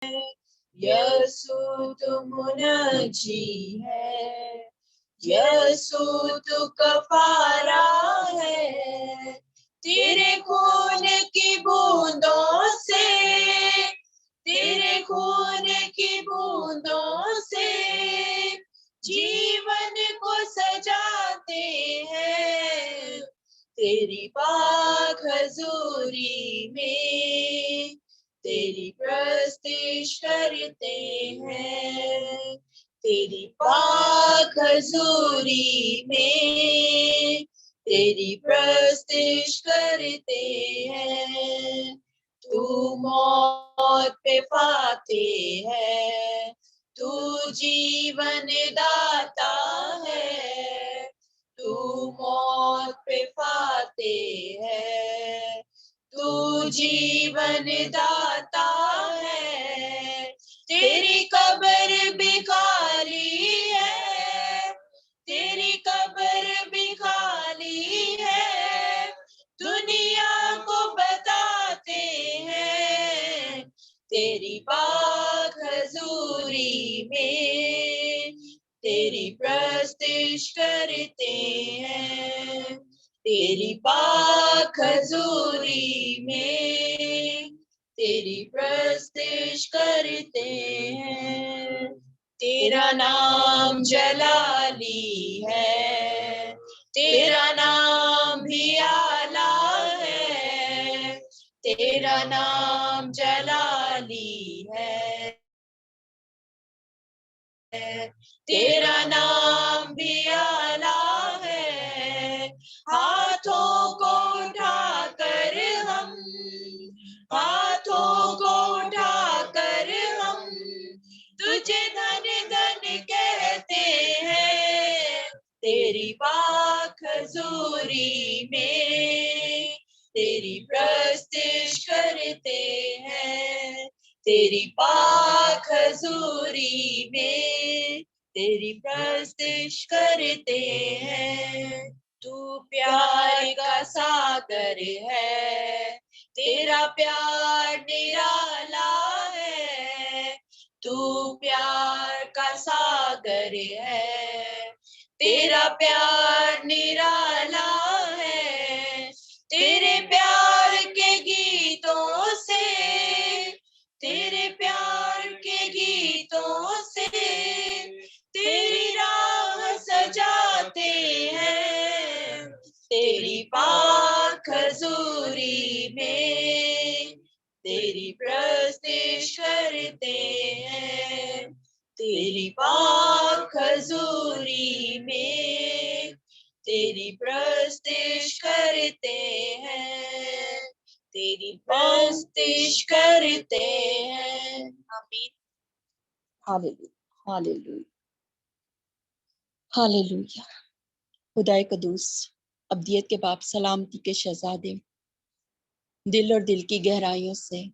यसु तू मुनजी है, यसु तू कफारा है, तेरे खून की बूंदों से, तेरे खून की बूंदों से जीवन को सजाते हैं, तेरी पाक हजूरी में तेरी प्रस्तिश करते हैं, तेरी पाक हजूरी में तेरी प्रस्तिश करते हैं। तू मौत पे फाते है, तू जीवन दाता है, तू मौत पे फाते है, तू जीवन दाता है, तेरी कब्र भी खाली है, तेरी कब्र भी खाली है, दुनिया को बताते हैं, तेरी पाक हजूरी में तेरी प्रस्तिश करते हैं, तेरी पाक हजूरी में तेरी प्रस्तिश करते हैं। तेरा नाम जलाली है, तेरा नाम भी आला है, तेरा नाम जलाली है, तेरा नाम भी आला है। हाथों को उठाकर हम, हाथों को उठाकर हम तुझे धन धन कहते हैं, तेरी पाक हजूरी में तेरी प्रस्तिश करते हैं, तेरी पाक हजूरी में तेरी प्रस्तिश करते हैं। तू प्यार का सागर है, तेरा प्यार निराला है, तू प्यार का सागर है, तेरा प्यार निराला है, तेरे प्यार के गीतों से, तेरे प्यार के गीतों से तेरी राह सजाते हैं, तेरी पाक हजूरी में तेरी प्रस्तिश करते हैं, तेरी पाक हजूरी में तेरी प्रस्तिश करते हैं, तेरी प्रस्तिश करते हैं। आमीन। हालेलुया, हालेलुया, हालेलुया। खुदाए कदूस, अब्दियत के बाप, सलामती के शहजादे, दिल और दिल की गहराइयों से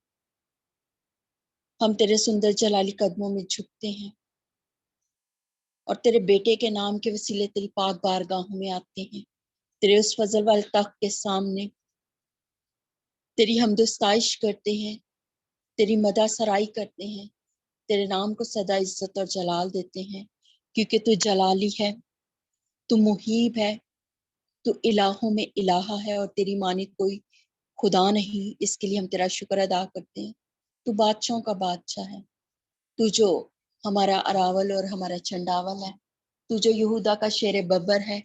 हम तेरे सुंदर जलाली कदमों में झुकते हैं और तेरे बेटे के नाम के वसीले तेरी पाक बारगाहों में आते हैं, तेरे उस फजल वाले तख्त के सामने तेरी हमदोस्ताइश करते हैं, तेरी मदा सराई करते हैं, तेरे नाम को सदा इज्जत और जलाल देते हैं, क्योंकि तू जलाली है, तू मुहीब है, तू इलाहों में इलाहा है और तेरी मानित कोई खुदा नहीं। इसके लिए हम तेरा शुक्र अदा करते हैं। तू बादशाहों का बादशाह है, तू जो हमारा अरावल और हमारा चंडावल है, तू जो यहूदा का शेर बब्बर है।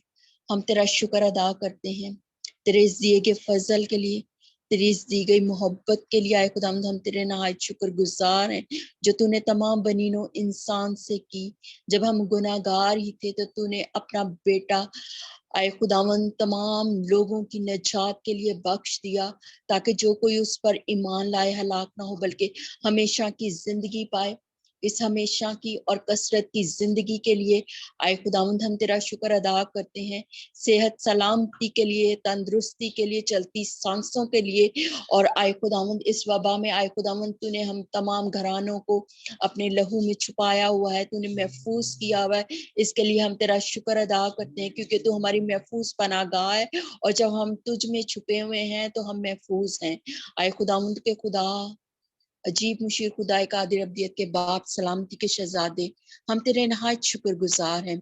हम तेरा शुक्र अदा करते हैं तेरे इस दिए गए फजल के लिए, तेरी इस दी गई मोहब्बत के लिए। आए खुदावंद, हम तेरे नहायत शुक्र गुजार हैं जो तूने तमाम बनीनो इंसान से की। जब हम गुनाहगार ही थे तो तूने अपना बेटा आए खुदावंद तमाम लोगों की निजात के लिए बख्श दिया, ताकि जो कोई उस पर ईमान लाए हलाक ना हो बल्कि हमेशा की जिंदगी पाए। इस हमेशा की और कसरत की जिंदगी के लिए आए खुदावंद हम तेरा शुक्र अदा करते हैं, सेहत सलामती के लिए, तंदुरुस्ती के लिए, चलती सांसों के लिए। और आए खुदावंद इस वबा में आए खुदावंद तूने हम तमाम घरानों को अपने लहू में छुपाया हुआ है, तूने महफूज किया हुआ है। इसके लिए हम तेरा शुक्र अदा करते हैं, क्योंकि तू हमारी महफूज पनागाह है और जब हम तुझ में छुपे हुए हैं तो हम महफूज हैं। आए खुदावंद के खुदा, अजीब मुशीर खुदाए कादिर अब्दियत के बाप, सलामती के शहजादे, हम तेरे नहायत शुक्रगुजार हैं।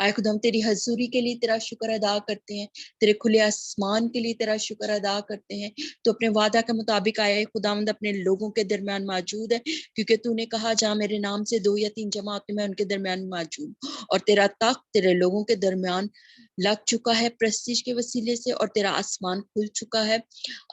आए खुदा हम तेरी हजूरी के लिए तेरा शुक्र अदा करते हैं, तेरे खुले आसमान के लिए तेरा शुक्र अदा करते हैं। तो अपने वादा के मुताबिक आया खुदावंद अपने लोगों के दरमियान मौजूद है, क्योंकि तूने कहा जहाँ मेरे नाम से 2 या 3 जमा होते मैं उनके दरमियान मौजूद, और तेरा तख्त तेरे लोगों के दरमियान लग चुका है प्रस्तीज के वसीले से, और तेरा आसमान खुल चुका है।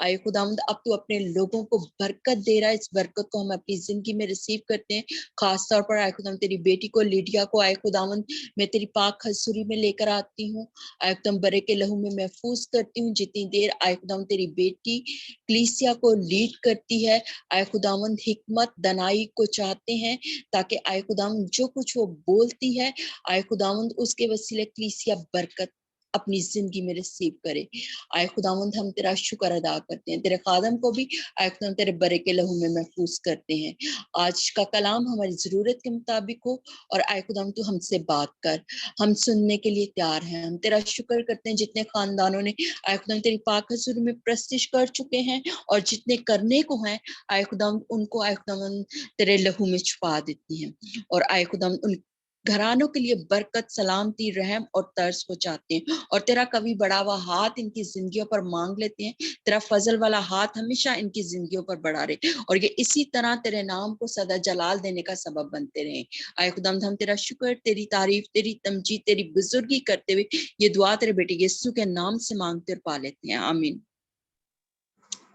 आए खुदावंद अब तू अपने लोगों को बरकत दे रहा है, इस बरकत को हम अपनी जिंदगी में रिसीव करते हैं। खास तौर पर आए खुदावंद तेरी बेटी को लीडिया को आए खुदावंद मैं तेरी पाक हजूरी में लेकर आती हूँ, आए खुदावंद बरे के लहू में महफूज करती हूँ। जितनी देर आए खुदावंद तेरी बेटी कलीसिया को लीड करती है, आए खुदावंद हिकमत दनाई को चाहते हैं, ताकि आए खुदावंद जो कुछ वो बोलती है आए खुदावंद उसके वसीले कलीसिया बरकत अपनी जिंदगी में रिसीव करे। आए खुदावंद हम तेरा शुक्र अदा करते हैं, तेरे खादम को भी आए खुदावंद तेरे बरे के लहू में महफूज करते हैं। आज का कलाम हमारी जरूरत के मुताबिक हो, और आए खुदावंद तू हमसे बात कर, हम सुनने के लिए तैयार हैं। हम तेरा शुक्र करते हैं जितने खानदानों ने आए खुदावंद तेरी पाक हजूरी में प्रस्तिश कर चुके हैं, और जितने करने को हैं आए खुदावंद उनको आए खुदावंद तेरे लहू में छुपा देती हैं, और आए खुदावंद उन घरानों के लिए बरकत, सलामती, रहम और तर्स को चाहते हैं, और तेरा कभी बढ़ा हुआ हाथ इनकी जिंदगियों पर मांग लेते हैं। तेरा फजल वाला हाथ हमेशा इनकी जिंदगियों पर बढ़ा रहे, और ये इसी तरह तेरे नाम को सदा जलाल देने का सबब बनते रहे। आए खुदावंद हम तेरा शुक्र, तेरी तारीफ, तेरी तमजीद, तेरी बुजुर्गी करते हुए ये दुआ तेरे बेटे यीशु के नाम से मांगते और पा लेते हैं, आमीन।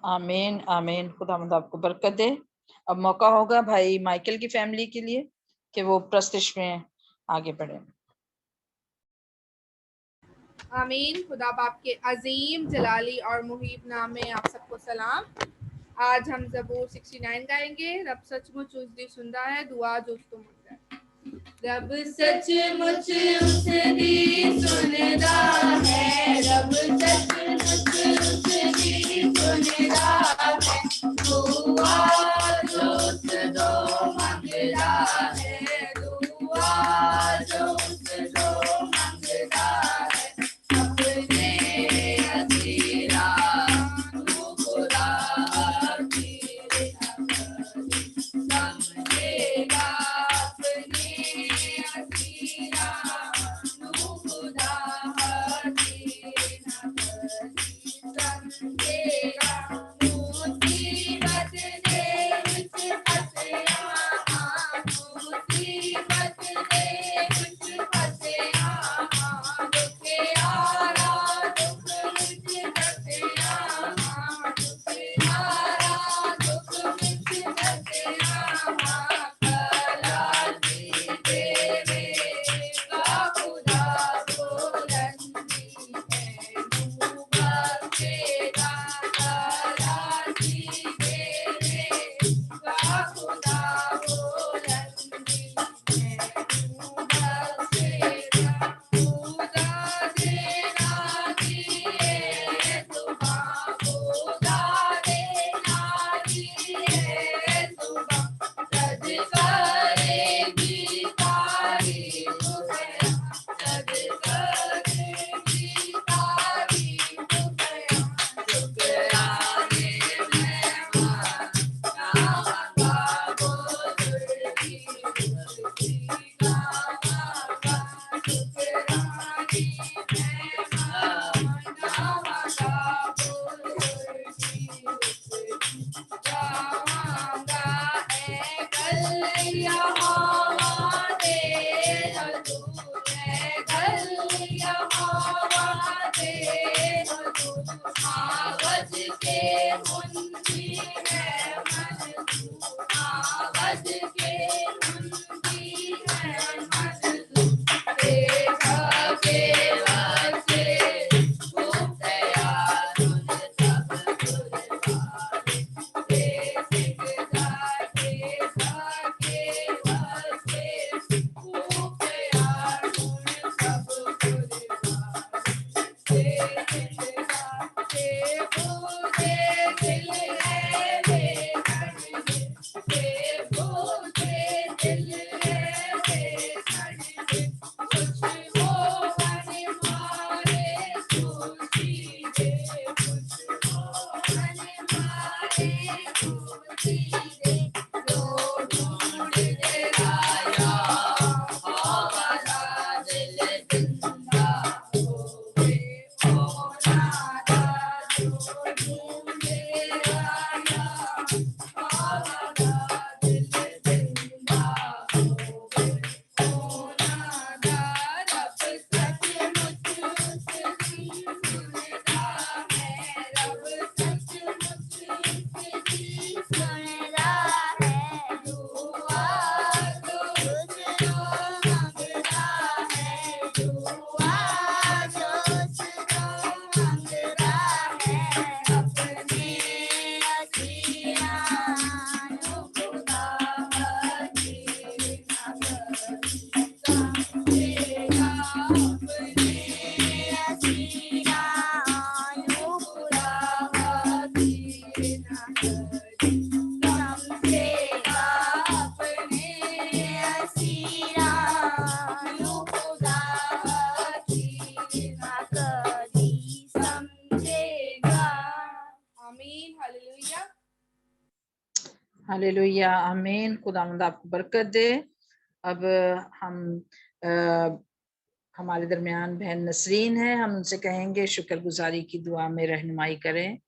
आमीन आमीन। खुदावंद आपको बरकत दे। अब मौका होगा भाई माइकल की फैमिली के लिए कि वो प्रस्तिश में आगे बढ़े। आमीन। खुदा बाप के अजीम जलाली और मुहीब नाम में आप सबको सलाम। आज हम ज़बूर 69 गाएंगे। रब सचमुच उसकी सुनता है दुआ जो तुम मंगता है। रब सचमुच उसकी सुनता है, रब सचमुच उसकी सुनता है, दुआ जो उसको मंगता है, दुआ जो उसको मंगता है। अपने अजीरा खुदा की समझेगा, अपने अजीरा खुदा की समझेगा। मुसीबत दे विच फसिया, मुसीबत दे विच फसिया, दुख यारा दुख विच फसिया, दुख यारा दुख विच फसिया, कलासी देवेगा खुदा बुलंदी है, मुँह बख्शेगा, कलासी देवेगा खुदा बुलंदी है, मुँह बख्शेगा। खुदा देना दिए सुबह, खुदा देना दिए सुबह, सद करेगी तारीफ है, सद करेगी तारीफ है। शुक्राने मेहमान गावा बुजुर्गी, बुजुर्गी गावा, शुक्राने मेहमान गावा बुजुर्गी, बुजुर्गी गावा। है कल यहाँ दे हजूर, है कल यहाँ दे हजूर, आवाज के मुंशी है मंजूर, आवाज के मुंशी है मंजूर, देखा के वास्ते खूब तैयार उन सब गुरबारे, सिकदा के साके वास्ते खूब तैयार उन सब गुरबारे, सिकदा के बूझे दिल है देखने, के बूझे दिल है देखने, कुछ हो मन मारे खुशी दे, कुछ हो मन मारे खुशी दे, हालेलुया, आमीन। खुदावंद आपको बरकत दे। अब हम हमारे दरमियान बहन नसरीन है, हम उनसे कहेंगे शुक्रगुजारी की दुआ में रहनुमाई करें।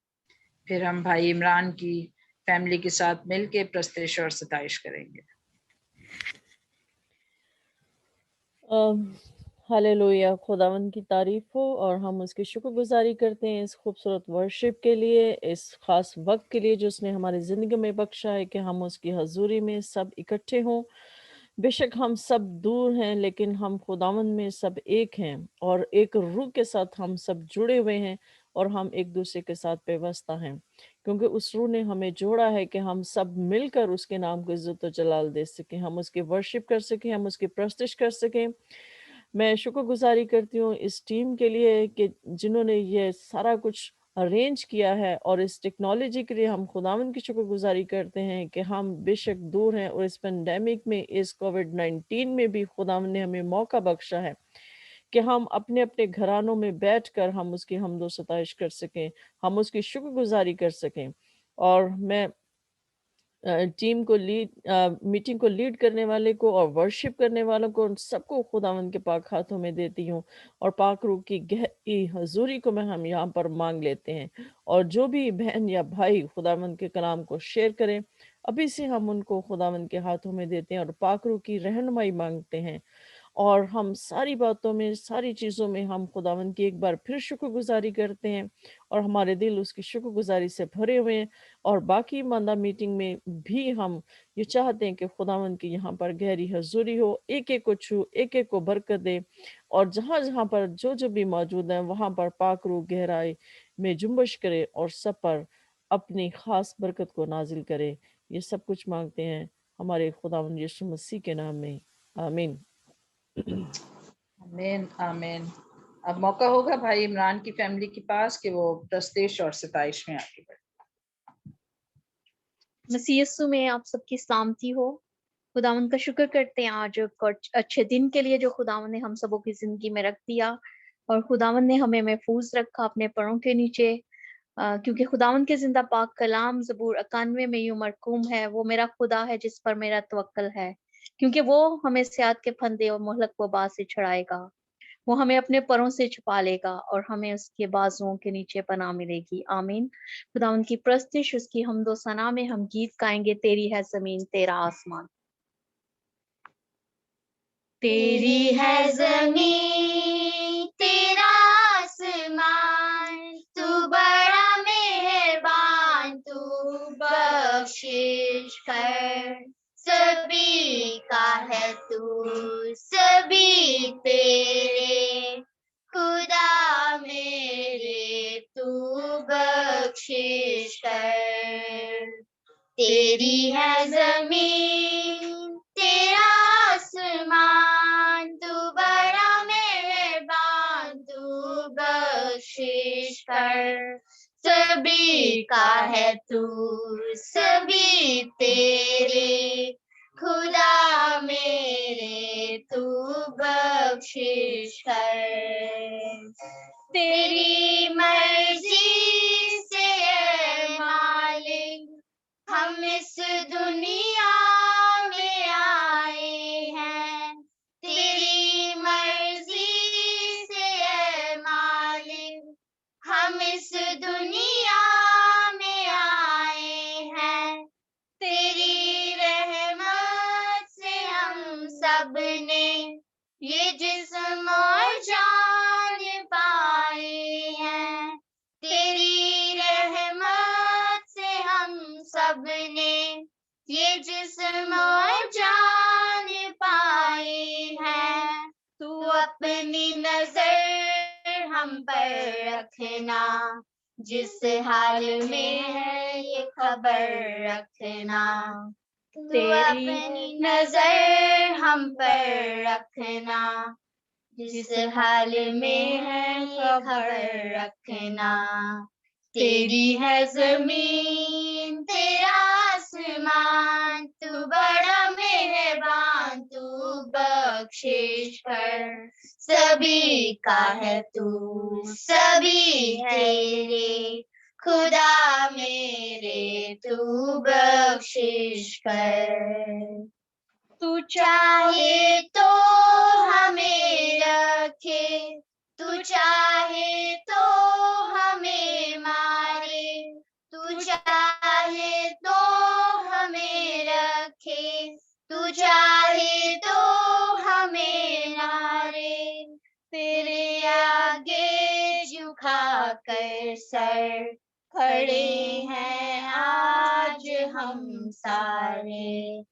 फिर हम भाई इमरान की फैमिली के साथ मिलके प्रस्तुति और सताइश करेंगे। हालेलुया, खुदावंद की तारीफ हो और हम उसकी शुक्रगुजारी करते हैं इस खूबसूरत वर्शिप के लिए, इस खास वक्त के लिए जो उसने हमारी ज़िंदगी में बख्शा है कि हम उसकी हजूरी में सब इकट्ठे हों। बेशक हम सब दूर हैं लेकिन हम खुदावंद में सब एक हैं और एक रूह के साथ हम सब जुड़े हुए हैं और हम एक दूसरे के साथ पेवस्ता हैं, क्योंकि उस रूह ने हमें जोड़ा है कि हम सब मिलकर उसके नाम को इज्जत और जलाल दे सकें, हम उसकी वर्शिप कर सकें, हम उसकी प्रस्तिश कर सकें। मैं शुक्रगुजारी करती हूँ इस टीम के लिए कि जिन्होंने ये सारा कुछ अरेंज किया है, और इस टेक्नोलॉजी के लिए हम खुदावंद की शुक्रगुजारी करते हैं कि हम बेशक दूर हैं और इस पेंडेमिक में, इस कोविड-19 में भी खुदावंद ने हमें मौका बख्शा है कि हम अपने-अपने घरानों में बैठकर हम उसकी हम्द और सताइश कर सकें, हम उसकी शुक्रगुजारी कर सकें। और मैं टीम को मीटिंग को लीड करने वाले को और वर्शिप करने वालों को, उन सबको खुदावंद के पाक हाथों में देती हूँ, और पाक रूह की गहरी हजूरी को मैं हम यहाँ पर मांग लेते हैं। और जो भी बहन या भाई खुदावंद के कलाम को शेयर करें, अभी से हम उनको खुदावंद के हाथों में देते हैं और पाक रूह की रहनुमाई मांगते हैं। और हम सारी बातों में, सारी चीज़ों में हम खुदावंद की एक बार फिर शुक्रगुजारी करते हैं और हमारे दिल उसकी शुक्रगुजारी से भरे हुए हैं। और बाकी मांदा मीटिंग में भी हम ये चाहते हैं कि खुदावंद की यहाँ पर गहरी हजूरी हो, एक एक को छू, एक एक को बरकत दे, और जहाँ जहाँ पर जो जो भी मौजूद हैं वहाँ पर पाक रूह गहराई में जुम्बश करे और सब पर अपनी खास बरकत को नाजिल करे। ये सब कुछ मांगते हैं हमारे खुदावंद यीशु मसीह के नाम में, आमीन। आमीन, आमीन। अब मौका होगा भाई इमरान की फैमिली के पास कि वो प्रस्तुति और सताइश में आगे बढ़े। मसीह यीशु में आप सबकी सलामती हो। खुदावंद का शुक्र करते हैं आज कुछ अच्छे दिन के लिए जो खुदावंद ने हम सबों की जिंदगी में रख दिया, और खुदावंद ने हमें महफूज रखा अपने पैरों के नीचे, क्योंकि खुदावंद के जिंदा पाक कलाम ज़बूर 91 में यूं मरकूम है, वो मेरा खुदा है जिस पर मेरा तवक्कल है, क्योंकि वो हमें सियात के फंदे और मोहलक वबा से छुड़ाएगा। वो हमें अपने परों से छुपा लेगा और हमें उसके बाजुओं के नीचे पनाह मिलेगी। आमीन। खुदावंद की प्रस्तिश, उसकी हम्दो सना में हम गीत गाएंगे, तेरी है जमीन तेरा आसमान। तेरी है जमीन तेरा आसमान, तू बड़ा मेहरबान, तू बख्शिश कर सभी का है तू, सभी तेरे खुदा मेरे, तू बख्शिश कर। तेरी है जमीन तेरा आसमान, तू बड़ा मेहरबान, तू बख्शिश कर सभी का है तू, सभी तेरे खुदा मेरे, तू बख्शिश कर। तेरी मर्जी से है मालिक हम इस दुनिया में आए हैं, तेरी मर्जी से है मालिक हम इस दुनिया में आए हैं, तेरी रहमत से हम सब ने ये जिस्म और जान पाए हैं, तेरी रहमत से हम सब ने ये जिस्म और जान पाए हैं। तू अपनी नजर हम पर रखना, जिस हाल में है ये खबर रखना, तू अपनी नजर हम पर रखना, जिस हाल में है ये खबर रखना। तेरी है जमीन तेरा आसमान, तू बड़ा मेहरबान, तू बख्शिश कर सभी का है तू, सभी तेरे खुदा मेरे तू बख्शिश कर। तू चाहे तो हमें रखे, तू चाहे तो हमें मारे, तू चाहे तो हमें रखे, तू चाहे तो हमें मारे। तेरे आगे झुका कर सर खड़े हैं आज हम सारे।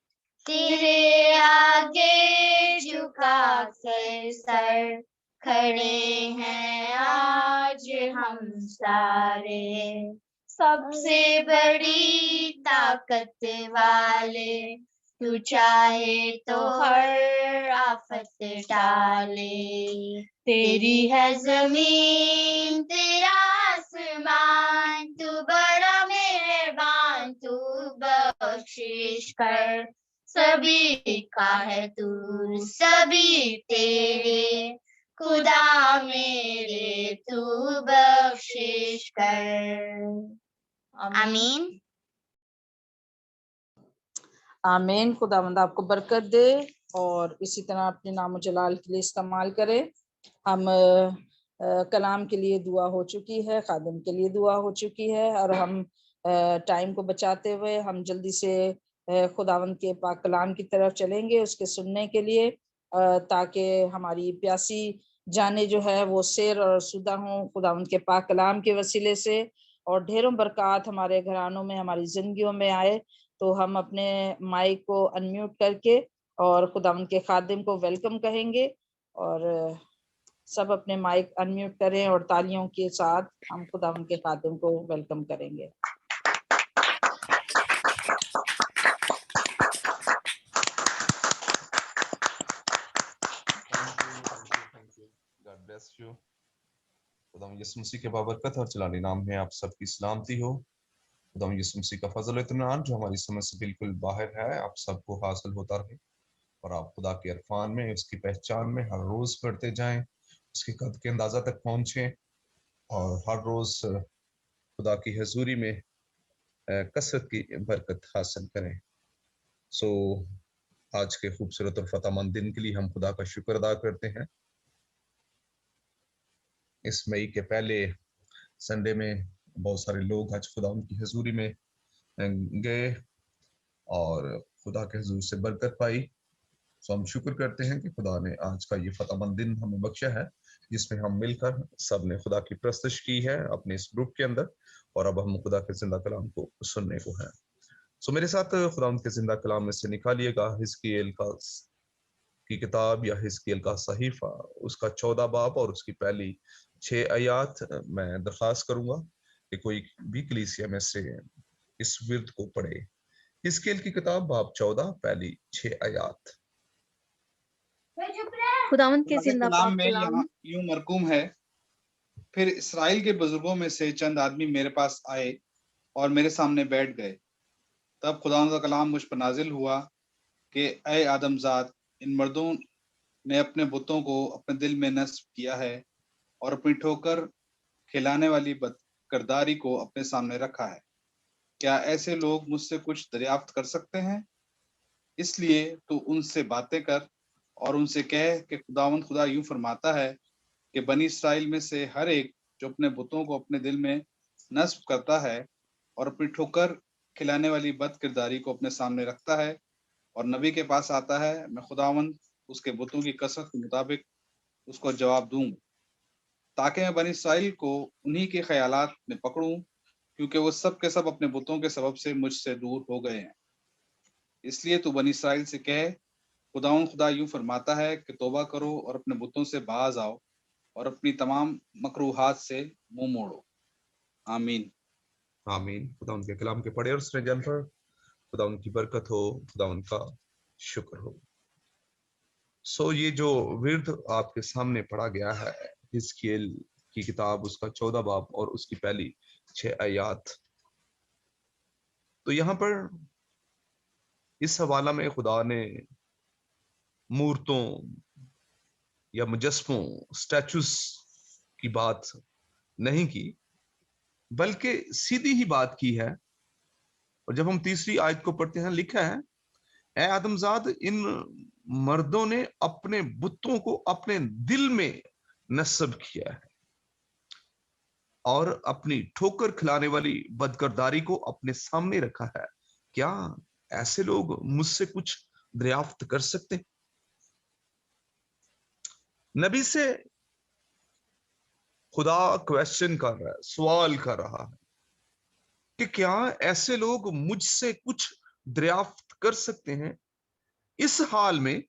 तेरे आगे झुका कर सर खड़े हैं आज हम सारे। सबसे बड़ी ताकत वाले, तू चाहे तो हर आफत टाले। तेरी है जमीन तेरा आसमान, तू बड़ा मेहरबान, तू बख्शिश कर। सभी का है तू सभी तेरे, खुदा मेरे तू बख्शिश कर। आमीन। आमीन। खुदावंद आपको बरकत दे और इसी तरह अपने नाम जलाल के लिए इस्तेमाल करे। हम कलाम के लिए दुआ हो चुकी है, खादिम के लिए दुआ हो चुकी है, और हम टाइम को बचाते हुए हम जल्दी से खुदावंद के पाक कलाम की तरफ चलेंगे उसके सुनने के लिए, ताकि हमारी प्यासी जाने जो है वो सैर और सुदा हों खुदावंद के पाक कलाम के वसीले से, और ढेरों बरकत हमारे घरानों में हमारी जिंदगियों में आए। तो हम अपने माइक को अनम्यूट करके और खुदावंद के खादिम को वेलकम कहेंगे, और सब अपने माइक अनम्यूट करें और तालियों के साथ हम खुदावंद के खादिम को वेलकम करेंगे। God bless you. खुदावंद यीशु मसीह के बाबरकत और जलाली नाम में आप सबकी सलामती हो। खुदावंद यीशु मसीह का फजल इत्मीनान जो हमारी समझ से बिल्कुल बाहर है आप सबको हासिल होता रहे, और आप खुदा के इरफान में उसकी पहचान में हर रोज बढ़ते जाएं, उसके कद के अंदाजा तक पहुंचें, और हर रोज खुदा की हजूरी में कसरत की बरकत हासिल करें। सो आज के खूबसूरत और फतेहमंद दिन के लिए हम खुदा का शुक्र अदा करते हैं। इस मई के पहले संडे में बहुत सारे लोग आज खुदा उनकी हजूरी में गए और खुदा के हजूर से बरकत पाई। सो हम शुक्र करते हैं कि खुदा ने आज का ये फतेहमंद दिन हमें बख्शा है, जिसमें हम मिलकर सब ने खुदा की प्रस्तश की है अपने इस ग्रुप के अंदर, और अब हम खुदा के जिंदा कलाम को सुनने को है। सो मेरे साथ खुदा के जिंदा कलाम में से निकालिएगा हिजकिय्येल की किताब या हिजकिय्येल का सहीफा, उसका 14 बाब और उसकी पहली 6 आयात। मैं दरख्वास्त करूंगा कि कोई भी कलीसिया में से इस विर्द को पढ़े। हिजकिय्येल की किताब बाब 14 पहली 6 आयात। खुदावंद के जिंदा कलाम पाक में कलाम यहाँ यूं मरकूम है, फिर इसराइल के बुजुर्गों में से चंद आदमी मेरे पास आए और मेरे सामने बैठ गए। तब खुदावंद का कलाम मुझ पर नाजिल हुआ कि ऐ आदमजाद, इन मर्दों ने अपने बुतों को अपने दिल में नस्ब किया है और अपनी ठोकर खिलाने वाली बदकिरदारी को अपने सामने रखा है। क्या ऐसे लोग मुझसे कुछ दरियाफ्त कर सकते हैं? इसलिए तू उनसे बातें कर और उनसे कह कि खुदावंद खुदा यूं फरमाता है कि बनी इसराइल में से हर एक जो अपने बुतों को अपने दिल में नस्ब करता है और अपनी ठोकर खिलाने वाली बदकिरदारी को अपने सामने रखता है और नबी के पास आता है, मैं खुदावंद उसके बुतों की कसरत के मुताबिक उसको जवाब दूंगा, ताकि मैं बनी इसराइल को उन्हीं के ख्यालात में पकड़ूं, क्योंकि वो सब के सब अपने बुतों के सबब से मुझसे दूर हो गए हैं। इसलिए तू बनी इसराइल से कह, खुदावंद खुदा यूं फरमाता है कि तौबा करो और अपने बुतों से बाज आओ और अपनी तमाम मकरूहात से मुंह मोड़ो। आमीन। आमीन। खुदा उनके कलाम के पढ़े और सुने जान पर खुदा उनकी बरकत हो, खुदा उनका शुक्र हो। सो ये जो विर्द आपके सामने पढ़ा गया है हिजकिय्येल की किताब, उसका 14 बाब और उसकी पहली 6 आयात, तो यहाँ पर इस हवाला में खुदा ने मूर्तों या मुजस्मों, स्टैचूस की बात नहीं की, बल्कि सीधी ही बात की है। और जब हम तीसरी आयत को पढ़ते हैं, लिखा है, ए आदमजाद, इन मर्दों ने अपने बुतों को अपने दिल में नस्ब किया है और अपनी ठोकर खिलाने वाली बदकिरदारी को अपने सामने रखा है। क्या ऐसे लोग मुझसे कुछ दरियाफ्त कर सकते हैं? नबी से खुदा क्वेश्चन कर रहा है, सवाल कर रहा है कि क्या ऐसे लोग मुझसे कुछ दरियाफ्त कर सकते हैं, इस हाल में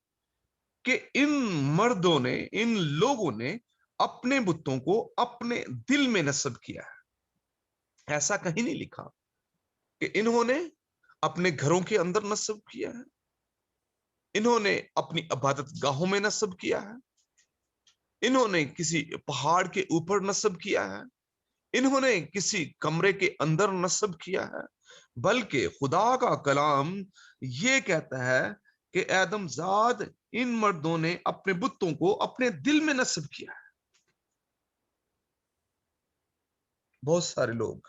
कि इन मर्दों ने, इन लोगों ने अपने बुतों को अपने दिल में नस्ब किया है। ऐसा कहीं नहीं लिखा कि इन्होंने अपने घरों के अंदर नस्ब किया है, इन्होंने अपनी इबादत गाहों में नस्ब किया है, इन्होंने किसी पहाड़ के ऊपर नस्ब किया है, इन्होंने किसी कमरे के अंदर नस्ब किया है, बल्कि खुदा का कलाम ये कहता है कि आदमजाद, इन मर्दों ने अपने बुतों को अपने दिल में नस्ब किया है। बहुत सारे लोग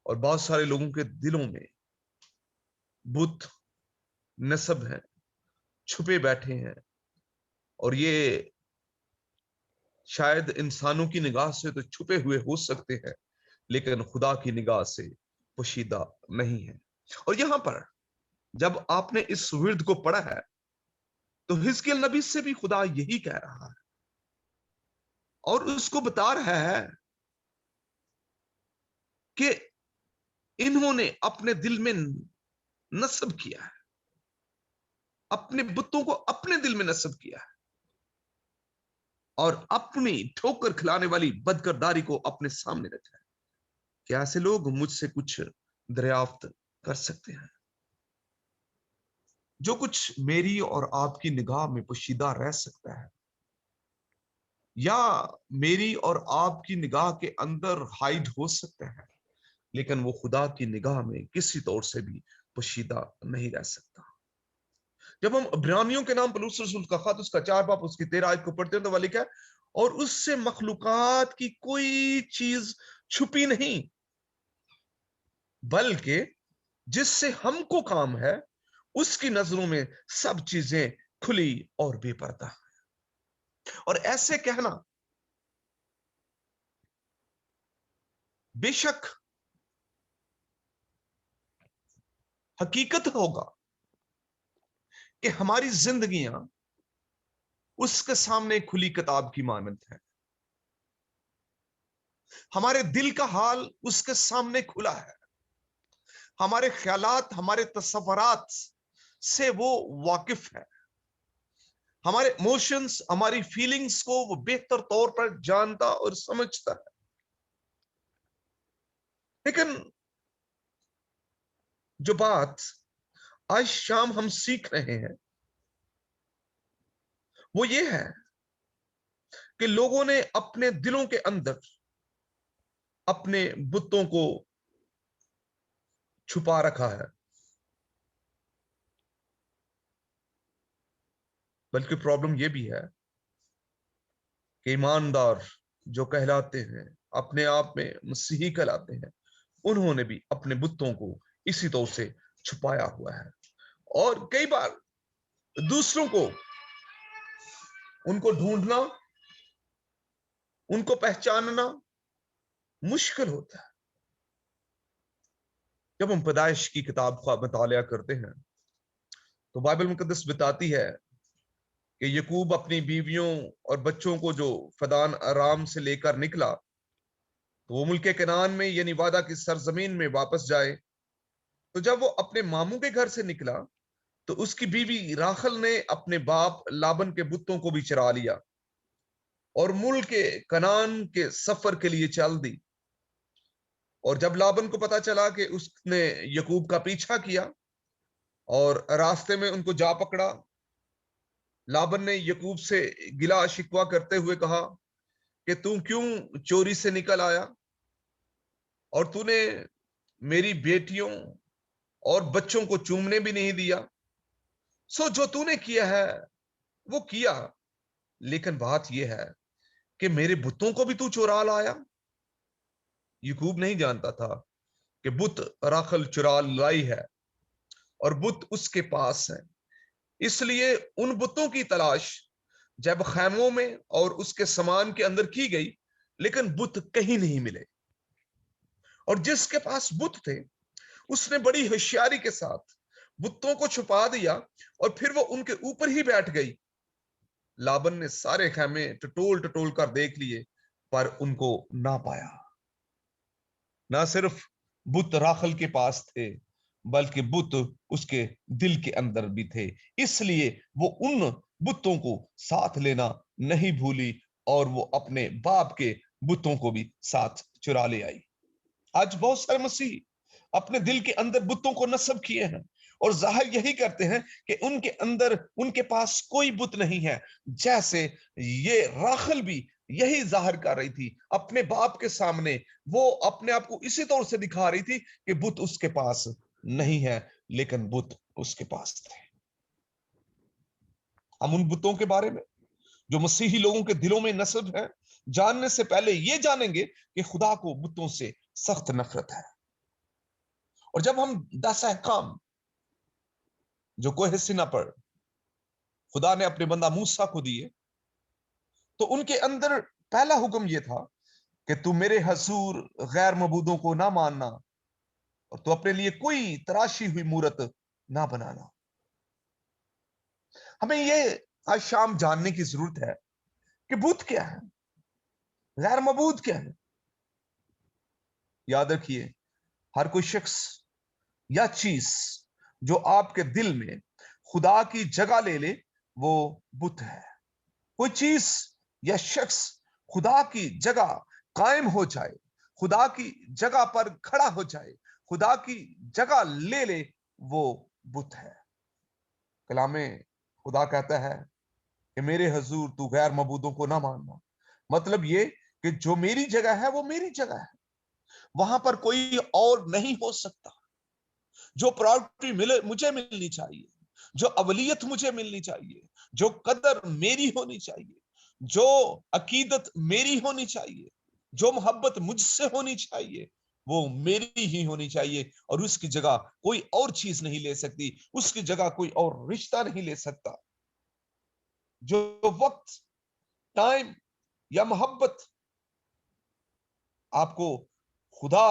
और बहुत सारे लोगों के दिलों में बुत नस्ब है, छुपे बैठे हैं, और ये शायद इंसानों की निगाह से तो छुपे हुए हो सकते हैं, लेकिन खुदा की निगाह से पोशीदा नहीं है। और यहां पर जब आपने इस विर्द को पढ़ा है तो हिजकिय्याह नबी से भी खुदा यही कह रहा है और उसको बता रहा है कि इन्होंने अपने दिल में नस्ब किया है, अपने बुतों को अपने दिल में नस्ब किया है और अपनी ठोकर खिलाने वाली बदकिरदारी को अपने सामने रखा है। क्या ऐसे लोग मुझसे कुछ दरियाफ्त कर सकते हैं? जो कुछ मेरी और आपकी निगाह में पोशीदा रह सकता है या मेरी और आपकी निगाह के अंदर हाइड हो सकता है, लेकिन वो खुदा की निगाह में किसी तौर से भी पोशीदा नहीं रह सकता। जब हम इब्रानियों के नाम पलूस रसूल का खत उसका 4 बाब उसकी 13 आयत को पढ़ते हैं तो वह लिखा है, और उससे मखलूकात की कोई चीज छुपी नहीं, बल्कि जिससे हमको काम है उसकी नजरों में सब चीजें खुली और बेपर्दा। और ऐसे कहना बेशक हकीकत होगा कि हमारी जिंदगियां उसके सामने खुली किताब की मानंद है, हमारे दिल का हाल उसके सामने खुला है, हमारे ख्यालात, हमारे तसव्वुरात से वो वाकिफ है, हमारे इमोशंस, हमारी फीलिंग्स को वो बेहतर तौर पर जानता और समझता है। लेकिन जो बात आज शाम हम सीख रहे हैं वो ये है कि लोगों ने अपने दिलों के अंदर अपने बुतों को छुपा रखा है, बल्कि प्रॉब्लम यह भी है कि ईमानदार जो कहलाते हैं, अपने आप में मसीही कहलाते हैं, उन्होंने भी अपने बुतों को इसी तौर से छुपाया हुआ है। और कई बार दूसरों को उनको ढूंढना, उनको पहचानना मुश्किल होता है। जब हम पैदाइश की किताब का मुतालिया करते हैं तो बाइबल मुकद्दस बताती है कि यकूब अपनी बीवियों और बच्चों को जो फदान आराम से लेकर निकला तो वो मुल्के कनान में यानी वादा की सरजमीन में वापस जाए। तो जब वो अपने मामू के घर से निकला तो उसकी बीवी राखल ने अपने बाप लाबन के बुतों को भी चरा लिया और मुल्के कनान के सफर के लिए चल दी। और जब लाबन को पता चला कि उसने यकूब का पीछा किया और रास्ते में उनको जा पकड़ा, लाबन ने यकूब से गिला शिकवा करते हुए कहा कि तू क्यों चोरी से निकल आया और तूने मेरी बेटियों और बच्चों को चूमने भी नहीं दिया। सो जो तूने किया है वो किया, लेकिन बात यह है कि मेरे बुतों को भी तू चुरा लाया। याकूब नहीं जानता था कि बुत राखल चुरा लाई है और बुत उसके पास है। इसलिए उन बुतों की तलाश जब खैमों में और उसके सामान के अंदर की गई, लेकिन बुत कहीं नहीं मिले। और जिसके पास बुत थे उसने बड़ी होशियारी के साथ बुतों को छुपा दिया और फिर वो उनके ऊपर ही बैठ गई। लाबन ने सारे खैमे टटोल टटोल कर देख लिए पर उनको ना पाया। ना सिर्फ बुत राखल के पास थे बल्कि बुत उसके दिल के अंदर भी थे, इसलिए वो उन बुतों को साथ लेना नहीं भूली और वो अपने बाप के बुतों को भी साथ चुरा ले आई। आज बहुत सारे मसीह अपने दिल के अंदर बुतों को नस्ब किए हैं और जाहिर यही करते हैं कि उनके अंदर उनके पास कोई बुत नहीं है, जैसे ये राखल भी यही जाहिर कर रही थी अपने बाप के सामने। वो अपने आप को इसी तौर से दिखा रही थी कि बुत उसके पास नहीं है, लेकिन बुत उसके पास थे। हम उन बुतों के बारे में जो मसीही लोगों के दिलों में नस्ब है जानने से पहले ये जानेंगे कि खुदा को बुतों से सख्त नफरत है। और जब हम 10 अहकाम जो कोहे सीना पर खुदा ने अपने बंदा मूसा को दिए, तो उनके अंदर पहला हुक्म यह था कि तू मेरे हजूर गैर मबूदों को ना मानना और तू अपने लिए कोई तराशी हुई मूरत ना बनाना। हमें ये आज शाम जानने की जरूरत है कि बुत क्या है, गैर मबूद क्या है। याद रखिए, हर कोई शख्स या चीज जो आपके दिल में खुदा की जगह ले ले वो बुत है। कोई चीज या शख्स खुदा की जगह कायम हो जाए, खुदा की जगह पर खड़ा हो जाए, खुदा की जगह ले ले, वो बुत है। कलामे खुदा कहता है कि मेरे हजूर तू गैर मबूदों को ना मानना। मतलब ये कि जो मेरी जगह है वो मेरी जगह है, वहां पर कोई और नहीं हो सकता। जो प्रायोरिटी मुझे मिलनी चाहिए, जो अवलियत मुझे मिलनी चाहिए, जो कदर मेरी होनी चाहिए, जो अकीदत मेरी होनी चाहिए, जो मोहब्बत मुझसे होनी चाहिए, वो मेरी ही होनी चाहिए और उसकी जगह कोई और चीज नहीं ले सकती, उसकी जगह कोई और रिश्ता नहीं ले सकता। जो वक्त, टाइम या मोहब्बत आपको खुदा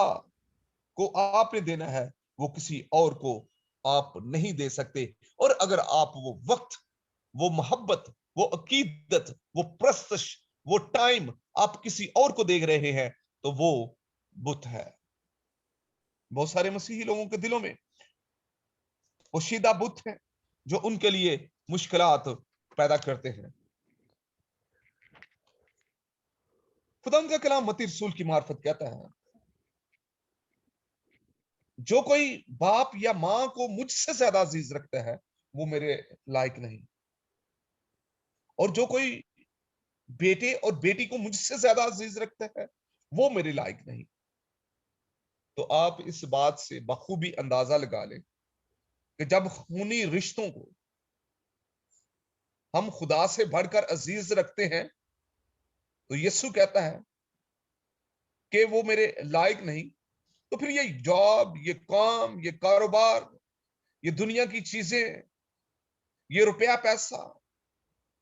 को आपने देना है वो किसी और को आप नहीं दे सकते। और अगर आप वो वक्त, वो मोहब्बत, वो अकीदत, वो प्रस्तश, वो टाइम आप किसी और को दे रहे हैं तो वो बुत है। बहुत सारे मसीही लोगों के दिलों में पोशीदा बुत है जो उनके लिए मुश्किलात पैदा करते हैं। खुदा का कलाम मत्ती रसूल की मार्फत कहता है, जो कोई बाप या मां को मुझसे ज्यादा अजीज रखता है वो मेरे लायक नहीं, और जो कोई बेटे और बेटी को मुझसे ज्यादा अजीज रखता है वो मेरे लायक नहीं। तो आप इस बात से बखूबी अंदाजा लगा लें कि जब खूनी रिश्तों को हम खुदा से बढ़कर अजीज रखते हैं तो यीशु कहता है कि वो मेरे लायक नहीं। तो फिर ये जॉब, ये काम, ये कारोबार, ये दुनिया की चीजें, ये रुपया पैसा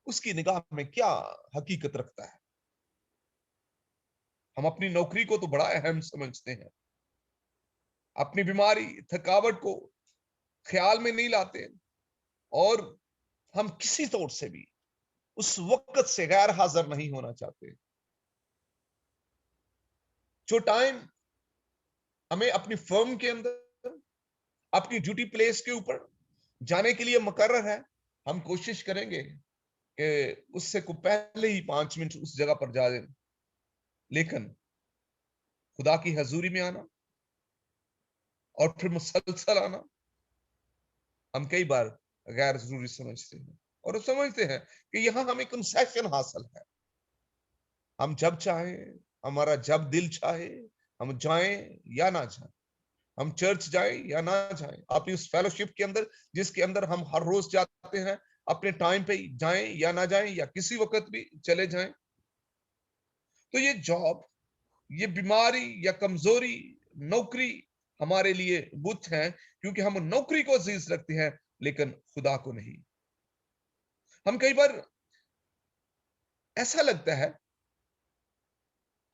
उसकी निगाह में क्या हकीकत रखता है? हम अपनी नौकरी को तो बड़ा अहम समझते हैं, अपनी बीमारी, थकावट को ख्याल में नहीं लाते और हम किसी तौर से भी उस वक्त से गैर हाजिर नहीं होना चाहते। जो टाइम हमें अपनी फर्म के अंदर अपनी ड्यूटी प्लेस के ऊपर जाने के लिए मुकर्रर है, हम कोशिश करेंगे कि उससे को पहले ही 5 मिनट उस जगह पर जा दें। लेकिन खुदा की हजूरी में आना और फिर मुसलसल आना हम कई बार गैर जरूरी समझते हैं और समझते हैं कि यहां हमें कंसेशन हासिल है। हम जब चाहें, हमारा जब दिल चाहे हम जाएं या ना जाएं, हम चर्च जाएं या ना जाएं, अपनी उस फेलोशिप के अंदर जिसके अंदर हम हर रोज जाते हैं, अपने टाइम पे जाएं या ना जाएं या किसी वक्त भी चले जाएं। तो ये जॉब, ये बीमारी या कमजोरी, नौकरी हमारे लिए बुत है, क्योंकि हम नौकरी को अजीज रखते हैं लेकिन खुदा को नहीं। हम कई बार ऐसा लगता है,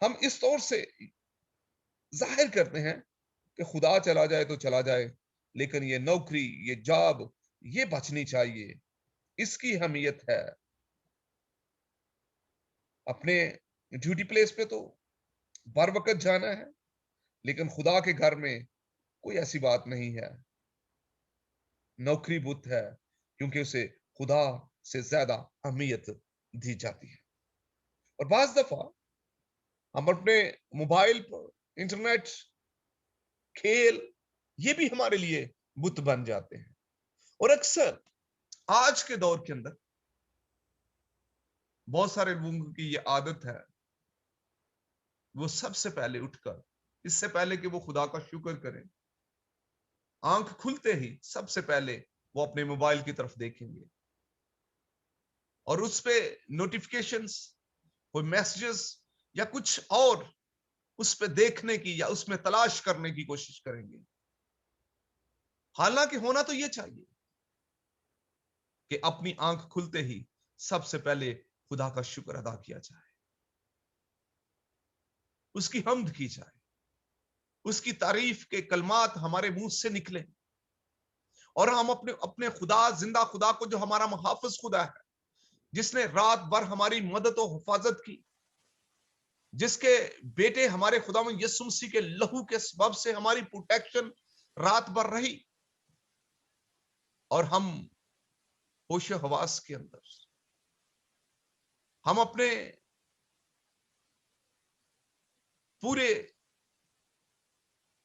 हम इस तौर से जाहिर करते हैं कि खुदा चला जाए तो चला जाए, लेकिन ये नौकरी, ये जॉब, ये बचनी चाहिए, इसकी अहमियत है। अपने ड्यूटी प्लेस पे तो बर वक्त जाना है, लेकिन खुदा के घर में कोई ऐसी बात नहीं है। नौकरी बुत है, क्योंकि उसे खुदा से ज्यादा अहमियत दी जाती है। और बाज दफा हम अपने मोबाइल पर इंटरनेट, खेल, ये भी हमारे लिए बुत बन जाते हैं। और अक्सर आज के दौर के अंदर बहुत सारे लोगों की ये आदत है, वो सबसे पहले उठकर, इससे पहले कि वो खुदा का शुक्र करें, आंख खुलते ही सबसे पहले वो अपने मोबाइल की तरफ देखेंगे और उस पे नोटिफिकेशंस, कोई मैसेजेस या कुछ और उस पे देखने की या उसमें तलाश करने की कोशिश करेंगे। हालांकि होना तो ये चाहिए कि अपनी आंख खुलते ही सबसे पहले खुदा का शुक्र अदा किया जाए, उसकी हम्द की जाए, उसकी तारीफ के कलमात हमारे मुंह से निकले और हम अपने खुदा, जिंदा खुदा को, जो हमारा मुहाफिज खुदा है, जिसने रात भर हमारी मदद और हिफाजत की, जिसके बेटे हमारे खुदावंद यीशु मसीह के लहू के सबब से हमारी प्रोटेक्शन रात भर रही और हम होश हवास के अंदर, हम अपने पूरे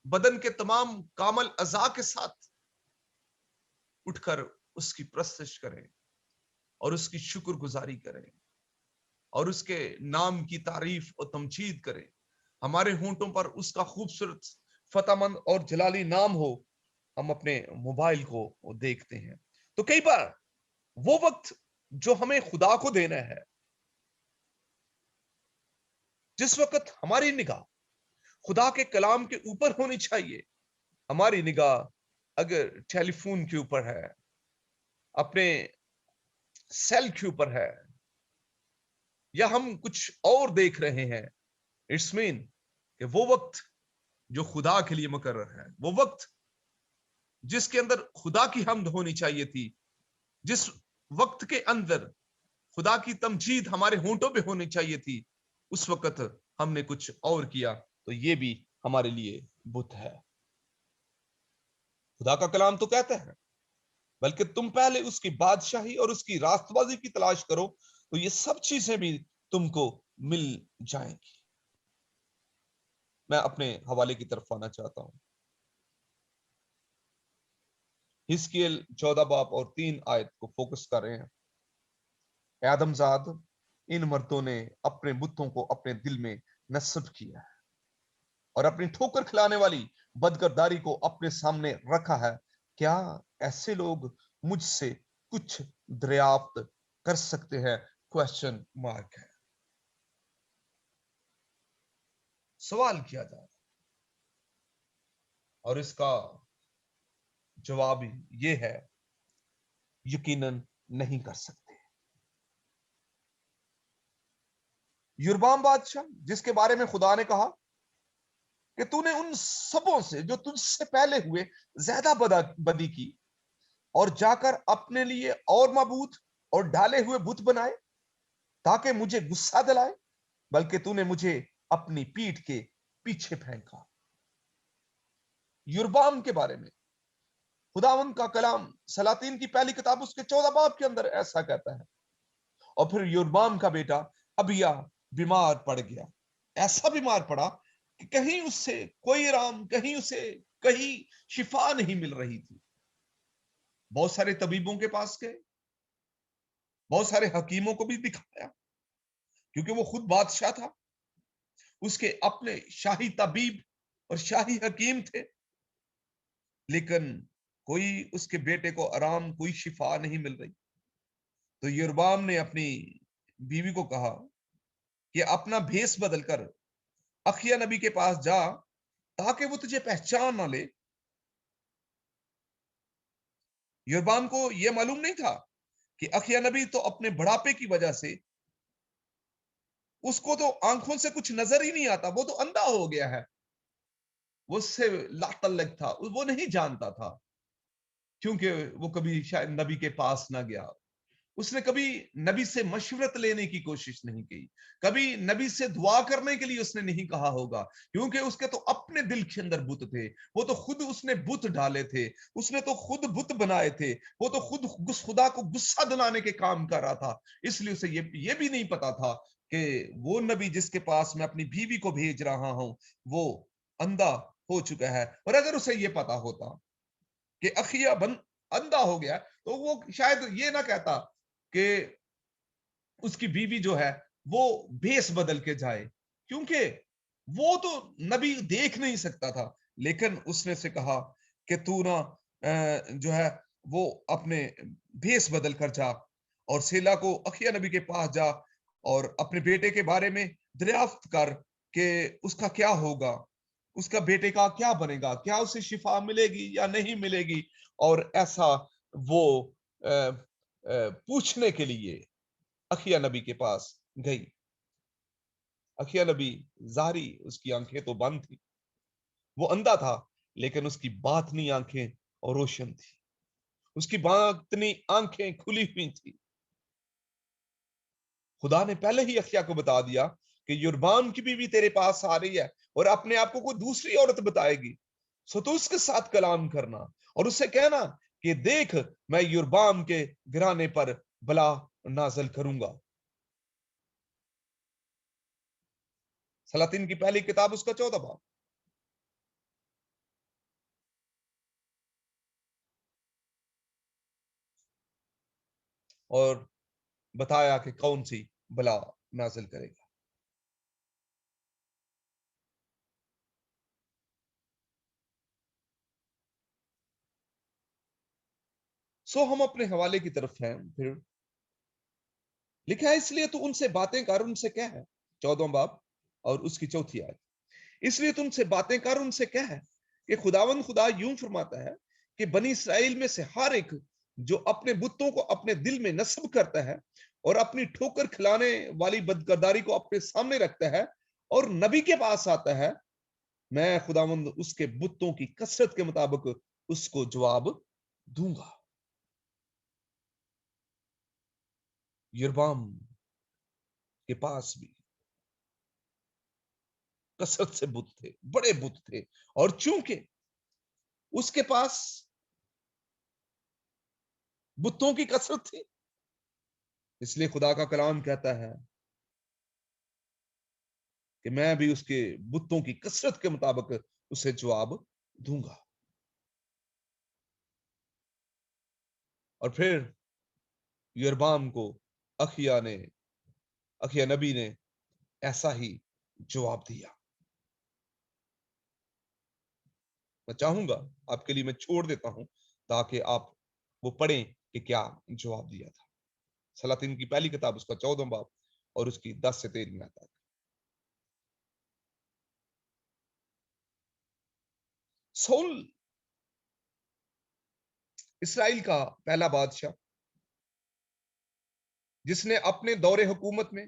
बदन के तमाम कामल अज़ा के साथ उठकर उसकी प्रस्तश करें और उसकी शुक्रगुजारी करें और उसके नाम की तारीफ और तमजीद करें। हमारे होंठों पर उसका खूबसूरत, फतेहमंद और जलाली नाम हो। हम अपने मोबाइल को देखते हैं तो कई बार वो वक्त जो हमें खुदा को देना है, जिस वक्त हमारी निगाह खुदा के कलाम के ऊपर होनी चाहिए, हमारी निगाह अगर टेलीफोन के ऊपर है, अपने सेल के ऊपर है, या हम कुछ और देख रहे हैं, इट्स मीन कि वो वक्त जो खुदा के लिए मुकर्रर है, वो वक्त जिसके अंदर खुदा की हम्द होनी चाहिए थी, जिस वक्त के अंदर खुदा की तमजीद हमारे होंठों पे होनी चाहिए थी, उस वक्त हमने कुछ और किया तो ये भी हमारे लिए बुत है। खुदा का कलाम तो कहता है, बल्कि तुम पहले उसकी बादशाही और उसकी रास्तबाजी की तलाश करो तो ये सब चीजें भी तुमको मिल जाएंगी। मैं अपने हवाले की तरफ आना चाहता हूं। हिजकियेल 14 बाब और 3 आयत को फोकस कर रहे हैं। आदमजाद, इन मर्दों ने अपने बुतों को अपने दिल में नस्ब किया है और अपनी ठोकर खिलाने वाली बदकरदारी को अपने सामने रखा है। क्या ऐसे लोग मुझसे कुछ दरियाफ्त कर सकते हैं? क्वेश्चन मार्क है, सवाल किया जा रहा है और इसका जवाब ये है, यकीनन नहीं कर सकते। युरबाम बादशाह, जिसके बारे में खुदा ने कहा कि तूने उन सबों से जो तुझसे पहले हुए ज्यादा बदी की और जाकर अपने लिए और मबूद और ढाले हुए बुत बनाए ताकि मुझे गुस्सा दिलाए, बल्कि तूने मुझे अपनी पीठ के पीछे फेंका। युरबाम के बारे में खुदावंद का कलाम सलातीन की पहली किताब उसके 14 बाब के अंदर ऐसा कहता है। और फिर युरबाम का बेटा अबिया बीमार पड़ गया, ऐसा बीमार पड़ा कि कहीं उससे कोई आराम, कहीं उसे कहीं शिफा नहीं मिल रही थी। बहुत सारे तबीबों के पास गए, बहुत सारे हकीमों को भी दिखाया, क्योंकि वो खुद बादशाह था, उसके अपने शाही तबीब और शाही हकीम थे, लेकिन कोई उसके बेटे को आराम, कोई शिफा नहीं मिल रही। तो यरोबाम ने अपनी बीवी को कहा कि अपना भेष बदलकर अखिया नबी के पास जा ताकि वो तुझे पहचान ना ले। यरबाम को यह मालूम नहीं था कि अखिया नबी तो अपने बुढ़ापे की वजह से, उसको तो आंखों से कुछ नजर ही नहीं आता, वो तो अंधा हो गया है, वो उससे लातल्लक था, वो नहीं जानता था, क्योंकि वो कभी शायद नबी के पास ना गया, उसने कभी नबी से मशवरत लेने की कोशिश नहीं की, कभी नबी से दुआ करने के लिए उसने नहीं कहा होगा, क्योंकि उसके तो अपने दिल के अंदर बुत थे, वो तो खुद उसने बुत डाले थे, उसने तो खुद बुत बनाए थे, वो तो खुद खुदा को गुस्सा दिलाने के काम कर रहा था। इसलिए उसे ये भी नहीं पता था कि वो नबी जिसके पास मैं अपनी बीवी को भेज रहा हूं वो अंधा हो चुका है। और अगर उसे ये पता होता कि अखिया अंधा हो गया तो वो शायद ये ना कहता कि उसकी बीवी जो है वो भेस बदल के जाए, क्योंकि वो तो नबी देख नहीं सकता था। लेकिन उसने से कहा कि तू ना जो है वो अपने भेस बदल कर जा और सेला को अखिया नबी के पास जा और अपने बेटे के बारे में दरियाफ्त कर कि उसका क्या होगा, उसका बेटे का क्या बनेगा, क्या उसे शिफा मिलेगी या नहीं मिलेगी। और ऐसा वो पूछने के लिए अखिया नबी के पास गई। अखिया नबी जारी उसकी आंखें तो बंद थी, वो अंधा था, लेकिन उसकी बातनी आंखें और रोशन थी, उसकी बातनी आंखें खुली हुई थी। खुदा ने पहले ही अखिया को बता दिया कि युरबाम की बीवी तेरे पास आ रही है और अपने आप को कोई दूसरी औरत बताएगी, सो तो उसके साथ कलाम करना और उससे कहना कि देख मैं युरबाम के घराने पर बला नाजल करूंगा। सलातीन की पहली किताब उसका 14 बाब। और बताया कि कौन सी बला नाजिल करेगा। सो हम अपने हवाले की तरफ हैं। फिर लिखा है इसलिए तू उनसे बातें कर, उनसे क्या है, 14 बाब और उसकी 4थी आयत। इसलिए तुमसे बातें कर, उनसे क्या है कि खुदावंद खुदा यूं फरमाता है कि बनी इसराइल में से हर एक जो अपने बुतों को अपने दिल में नस्ब करता है और अपनी ठोकर खिलाने वाली बदकरदारी को अपने सामने रखता है और नबी के पास आता है, मैं खुदावंद उसके बुतों की कसरत के मुताबिक उसको जवाब दूंगा। यरबाम के पास भी कसरत से बुत थे, बड़े बुत थे, और चूंकि उसके पास बुतों की कसरत थी, इसलिए खुदा का कलाम कहता है कि मैं भी उसके बुतों की कसरत के मुताबिक उसे जवाब दूंगा। और फिर यरबाम को अखिया नबी ने ऐसा ही जवाब दिया। मैं चाहूंगा आपके लिए मैं छोड़ देता हूं ताकि आप वो पढ़ें कि क्या जवाब दिया था। सलातीन की पहली किताब उसका 14 बाब और उसकी 10 से 13 आयत तक। सौल इसराइल का पहला बादशाह जिसने अपने दौरे हुकूमत में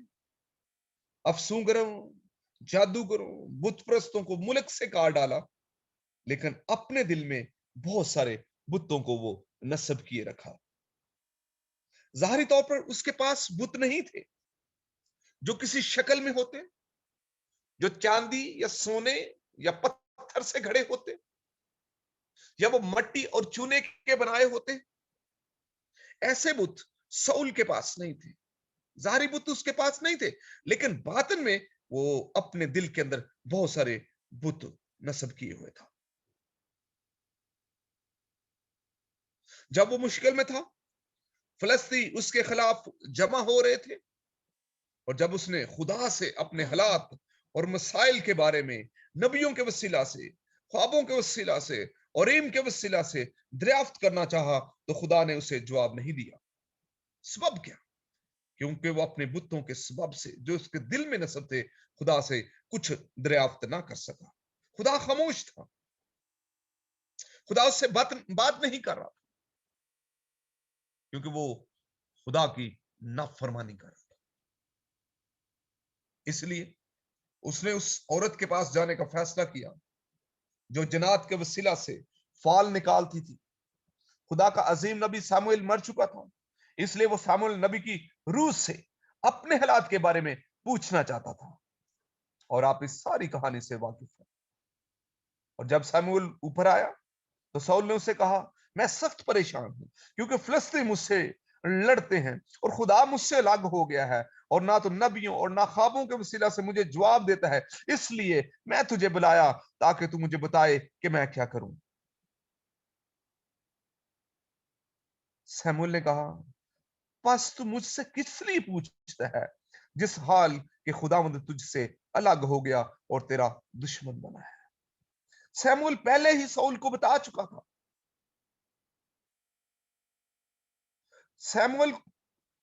अफसूगरों, जादूगरों, बुत परस्तों को मुल्क से काट डाला, लेकिन अपने दिल में बहुत सारे बुतों को वो नस्ब किए रखा। जाहिरी तौर पर उसके पास बुत नहीं थे जो किसी शक्ल में होते, जो चांदी या सोने या पत्थर से घड़े होते, या वो मट्टी और चूने के बनाए होते। ऐसे बुत सऊल के पास नहीं थे, जाहिरी बुत उसके पास नहीं थे, लेकिन बातिन में वो अपने दिल के अंदर बहुत सारे बुत नस्ब किए हुए था। जब वो मुश्किल में था, फलस्ती उसके खिलाफ जमा हो रहे थे, और जब उसने खुदा से अपने हालात और मसाइल के बारे में नबियों के वसीला से, ख्वाबों के वसीला से और इल्म के वसीला से दरियाफ्त करना चाहा, तो खुदा ने उसे जवाब नहीं दिया। सबब क्या? क्योंकि वो अपने बुतों के सबब से जो उसके दिल में नस्ब थे खुदा से कुछ दरियाफ्त ना कर सका। खुदा खामोश था, खुदा उससे बात नहीं कर रहा था, क्योंकि वो खुदा की नाफरमानी कर रहा था। इसलिए उसने उस औरत के पास जाने का फैसला किया जो जनात के वसीला से फाल निकालती थी। खुदा का अजीम नबी सामुएल मर चुका था, इसलिए वो सामुएल नबी की रूह से अपने हालात के बारे में पूछना चाहता था। और आप इस सारी कहानी से वाकिफ हैं। और जब सामुएल ऊपर आया तो साउल ने उससे कहा, मैं सख्त परेशान हूं क्योंकि फिलिस्ती मुझसे लड़ते हैं और खुदा मुझसे अलग हो गया है और ना तो नबियों और ना ख्वाबों के वसीला से मुझे जवाब देता है, इसलिए मैं तुझे बुलाया ताकि तू मुझे बताए कि मैं क्या करूं। सैमुअल ने कहा, बस तू मुझसे किस लिए पूछता है, जिस हाल के खुदावंद तुझसे अलग हो गया और तेरा दुश्मन बना है। सैमुअल पहले ही साउल को बता चुका था। सैमुअल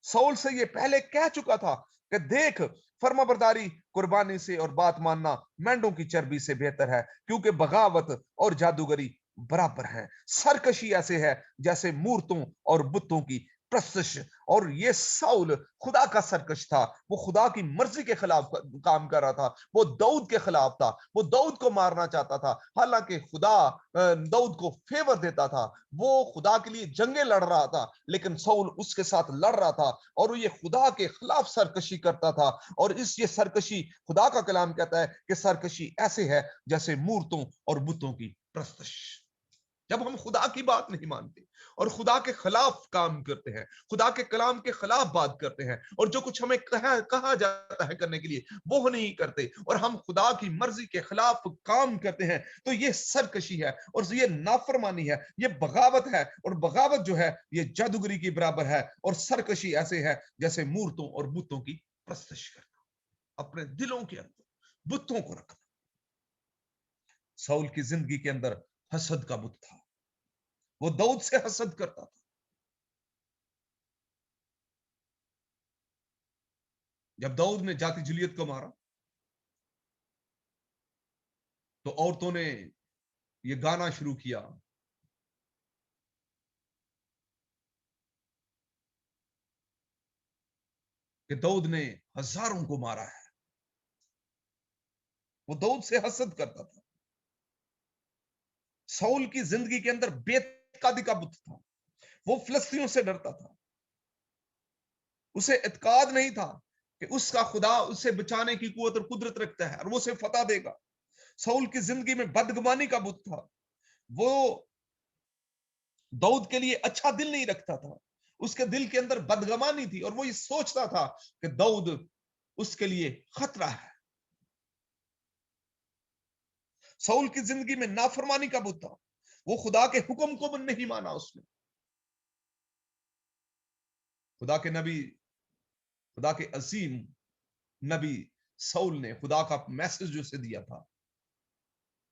साउल से ये पहले कह चुका था कि देख, फर्माबरदारी कुर्बानी से और बात मानना मेंढों की चर्बी से बेहतर है, क्योंकि बगावत और जादूगरी बराबर है। सरकशी ऐसे है जैसे मूर्तों और बुतों की प्रस्तश। और ये साउल खुदा का सरकश था, वो खुदा की मर्जी के खिलाफ काम कर रहा था, वो दाऊद के खिलाफ था, वो दाऊद को मारना चाहता था। हालांकि खुदा दाऊद को फेवर देता था, वो खुदा के लिए जंगें लड़ रहा था, लेकिन साउल उसके साथ लड़ रहा था और ये खुदा के खिलाफ सरकशी करता था। और ये सरकशी, खुदा का कलाम कहता है कि सरकशी ऐसे है जैसे मूर्तों और बुतों की प्रस्तश। जब हम खुदा की बात नहीं मानते और खुदा के खिलाफ काम करते हैं, खुदा के कलाम के खिलाफ बात करते हैं, और जो कुछ हमें कहा जाता है करने के लिए वो नहीं करते, और हम खुदा की मर्जी के खिलाफ काम करते हैं, तो ये सरकशी है और ये नाफरमानी है, ये बगावत है। और बगावत जो है ये जादूगरी की बराबर है, और सरकशी ऐसे है जैसे मूर्तों और बुतों की प्रस्तश करना, अपने दिलों के अंदर बुतों को रखना। साउल की जिंदगी के अंदर हसद का बुत था, वो दाऊद से हसद करता था। जब दाऊद ने जाति जुलियत को मारा तो औरतों ने ये गाना शुरू किया कि दाऊद ने हजारों को मारा है। वो दाऊद से हसद करता था। साउल की जिंदगी के अंदर बेतकादी का बुत था, वो फिलिस्तीनियों से डरता था। उसे इत्काद नहीं था कि उसका खुदा उससे बचाने की कुव्वत और कुदरत रखता है और वो उसे फतह देगा। साउल की जिंदगी में बदगुमानी का बुत था, वो दाऊद के लिए अच्छा दिल नहीं रखता था, उसके दिल के अंदर बदगमानी थी और वो ये सोचता था कि दाऊद उसके लिए खतरा है। साउल की जिंदगी में नाफरमानी का बुत था, वो खुदा के हुक्म को नहीं माना उसने। खुदा के नबी, खुदा के अजीम नबी साउल ने खुदा का मैसेज उसे दिया था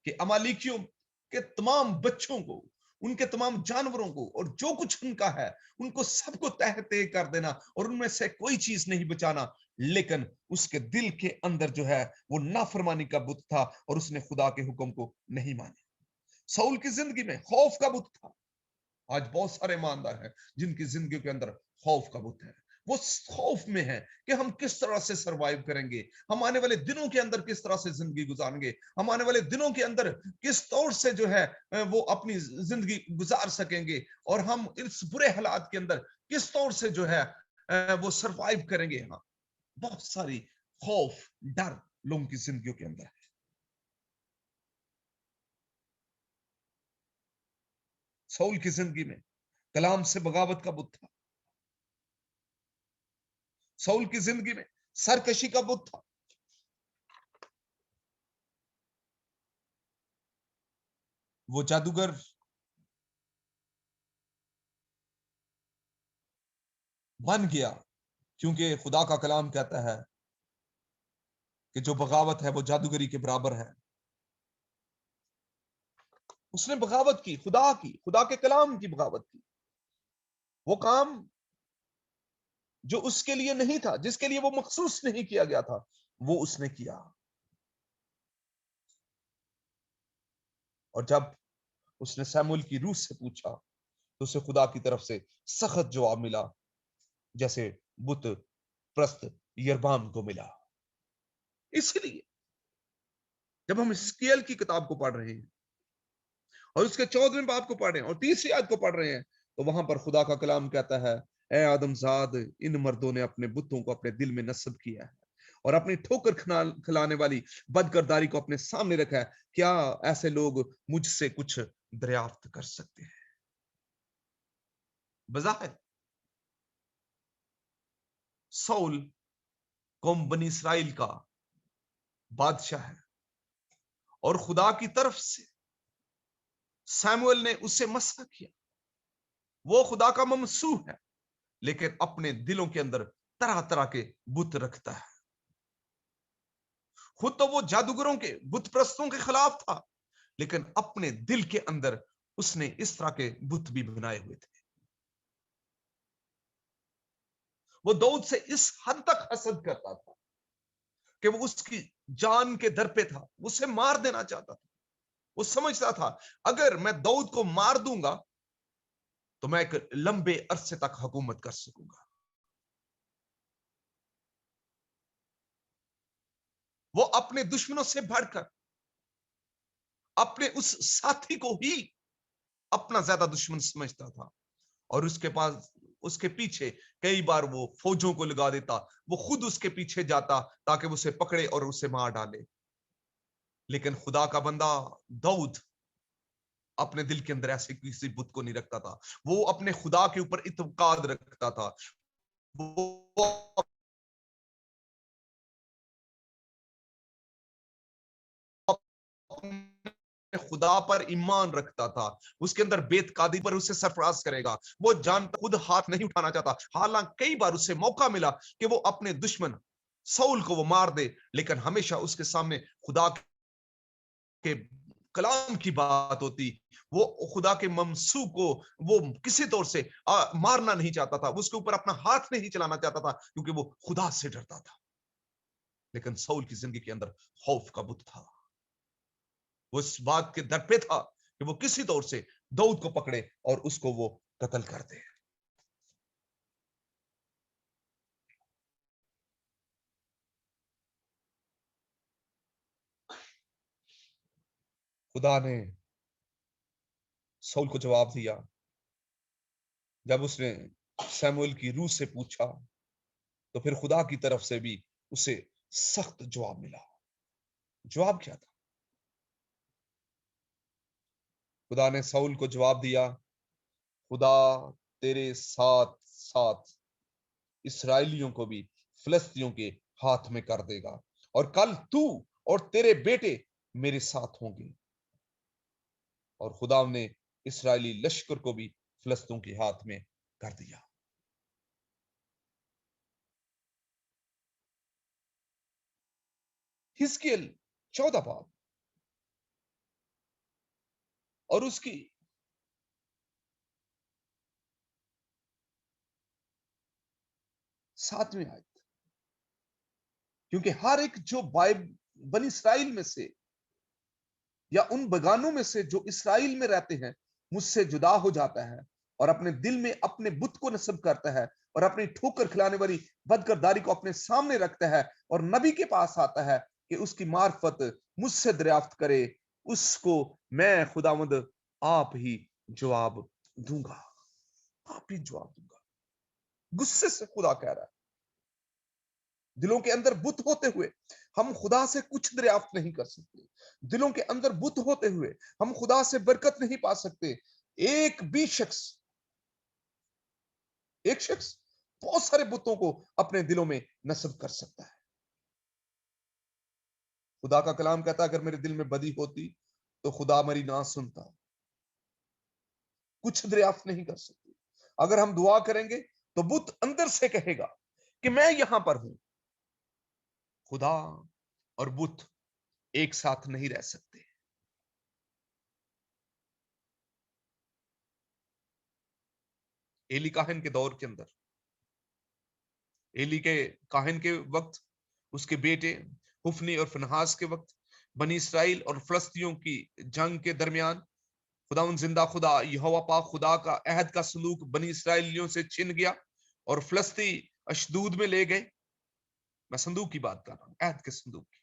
कि अमालिकियों के तमाम बच्चों को, उनके तमाम जानवरों को और जो कुछ उनका है उनको सबको तह तह कर देना और उनमें से कोई चीज नहीं बचाना। लेकिन उसके दिल के अंदर जो है वो नाफरमानी का बुत था और उसने खुदा के हुक्म को नहीं माना। साउल की जिंदगी में खौफ का बुत था। आज बहुत सारे ईमानदार हैं जिनकी जिंदगी के अंदर खौफ का बुत है। वो खौफ में है कि हम किस तरह से सरवाइव करेंगे, हम आने वाले दिनों के अंदर किस तरह से जिंदगी गुजारेंगे, हम आने वाले दिनों के अंदर किस तौर से जो है वो अपनी जिंदगी गुजार सकेंगे, और हम इस बुरे हालात के अंदर किस तौर से जो है वो सरवाइव करेंगे। हाँ, बहुत सारी खौफ, डर लोगों की जिंदगियों के अंदर है। साउल की जिंदगी में कलाम से बगावत का बुत था। साउल की जिंदगी में सरकशी का बुत था। वो जादूगर बन गया क्योंकि खुदा का कलाम कहता है कि जो बगावत है वो जादूगरी के बराबर है। उसने बगावत की, खुदा की, खुदा के कलाम की बगावत की। वो काम جو اس کے لیے نہیں تھا, جس کے لیے وہ مخصوص نہیں کیا گیا تھا, وہ اس نے کیا. اور جب اس نے سیموئیل کی روح سے پوچھا تو اسے خدا کی طرف سے سخت جواب ملا, جیسے بت پرست یربام کو ملا. اس لیے جب ہم حزقیل کی کتاب کو پڑھ رہے ہیں اور اس کے 14ویں باب کو پڑھ رہے ہیں اور 30ویں آیت کو پڑھ رہے ہیں, تو وہاں پر خدا کا کلام کہتا ہے, اے آدم زاد, ان مردوں نے اپنے بتوں کو اپنے دل میں نصب کیا ہے اور اپنی ٹھوکر کھلانے والی بدکرداری کو اپنے سامنے رکھا ہے. کیا ایسے لوگ مجھ سے کچھ دریافت کر سکتے ہیں؟ بظاہر سول قوم بنی اسرائیل کا بادشاہ ہے اور خدا کی طرف سے سیموئیل نے اسے مسح کیا. وہ خدا کا ممسوح ہے, لیکن اپنے دلوں کے اندر طرح طرح کے بت رکھتا ہے. خود تو وہ جادوگروں کے, بت پرستوں کے خلاف تھا, لیکن اپنے دل کے اندر اس نے اس طرح کے بت بھی بنائے ہوئے تھے. وہ داؤد سے اس حد تک حسد کرتا تھا کہ وہ اس کی جان کے در پہ تھا, اسے مار دینا چاہتا تھا. وہ سمجھتا تھا اگر میں داؤد کو مار دوں گا تو میں ایک لمبے عرصے تک حکومت کر سکوں گا. وہ اپنے دشمنوں سے بڑھ کر اپنے اس ساتھی کو ہی اپنا زیادہ دشمن سمجھتا تھا, اور اس کے پیچھے کئی بار وہ فوجوں کو لگا دیتا, وہ خود اس کے پیچھے جاتا تاکہ وہ اسے پکڑے اور اسے مار ڈالے. لیکن خدا کا بندہ داؤد اپنے دل کے اندر ایسے کسی بت کو نہیں رکھتا تھا. وہ اپنے خدا کے اوپر اعتماد رکھتا تھا, وہ خدا پر ایمان رکھتا تھا. اس کے اندر بیت قادی پر اسے سرفراز کرے گا. وہ جانتا خود ہاتھ نہیں اٹھانا چاہتا, حالانکہ کئی بار اسے موقع ملا کہ وہ اپنے دشمن سول کو وہ مار دے, لیکن ہمیشہ اس کے سامنے خدا کے کلام کی بات ہوتی. وہ خدا کے ممسوح کو وہ کسی طور سے مارنا نہیں چاہتا تھا, اس کے اوپر اپنا ہاتھ نہیں چلانا چاہتا تھا, کیونکہ وہ خدا سے ڈرتا تھا. لیکن سول کی زندگی کے اندر خوف کا بت تھا. وہ اس بات کے در پہ تھا کہ وہ کسی طور سے داؤد کو پکڑے اور اس کو وہ قتل کر دے. خدا نے سول کو جواب دیا جب اس نے سیموئیل کی روح سے پوچھا, تو پھر خدا کی طرف سے بھی اسے سخت جواب ملا. جواب کیا تھا؟ خدا نے سول کو جواب دیا, خدا تیرے ساتھ ساتھ اسرائیلیوں کو بھی فلسطینیوں کے ہاتھ میں کر دے گا, اور کل تو اور تیرے بیٹے میرے ساتھ ہوں گے. اور خدا نے اسرائیلی لشکر کو بھی فلسطینیوں کے ہاتھ میں کر دیا. حزقیل 14 باب اور اس کی 7ویں آیت, کیونکہ ہر ایک جو بنی اسرائیل میں سے یا ان بگانوں میں سے جو اسرائیل میں رہتے ہیں مجھ سے جدا ہو جاتا ہے اور اپنے دل میں اپنے بت کو نصب کرتا ہے اور اپنی ٹھوکر کھلانے والی بدکرداری کو اپنے سامنے رکھتا ہے اور نبی کے پاس آتا ہے کہ اس کی معرفت مجھ سے دریافت کرے, اس کو میں خداوند آپ ہی جواب دوں گا. آپ ہی جواب دوں گا. غصے سے خدا کہہ رہا ہے. دلوں کے اندر بت ہوتے ہوئے ہم خدا سے کچھ دریافت نہیں کر سکتے. دلوں کے اندر بت ہوتے ہوئے ہم خدا سے برکت نہیں پا سکتے. ایک شخص بہت سارے بتوں کو اپنے دلوں میں نصب کر سکتا ہے. خدا کا کلام کہتا ہے اگر میرے دل میں بدی ہوتی تو خدا میری نہ سنتا. کچھ دریافت نہیں کر سکتے. اگر ہم دعا کریں گے تو بت اندر سے کہے گا کہ میں یہاں پر ہوں. خدا اور بت ایک ساتھ نہیں رہ سکتے. ایلی کاہن کے دور کے اندر एली के काहिन के वक्त, उसके बेटे हुफनी और फिनहास के वक्त, बनी इसराइल और फलस्तियों की जंग के दरमियान खुदावंद जिंदा खुदा यहोवा पाक खुदा का अहद का संदूक बनी इसराइलियों से छिन गया और फलस्ती अशदूद में ले गए। मैं संदूक की बात कर रहा हूं, अहद के संदूक की,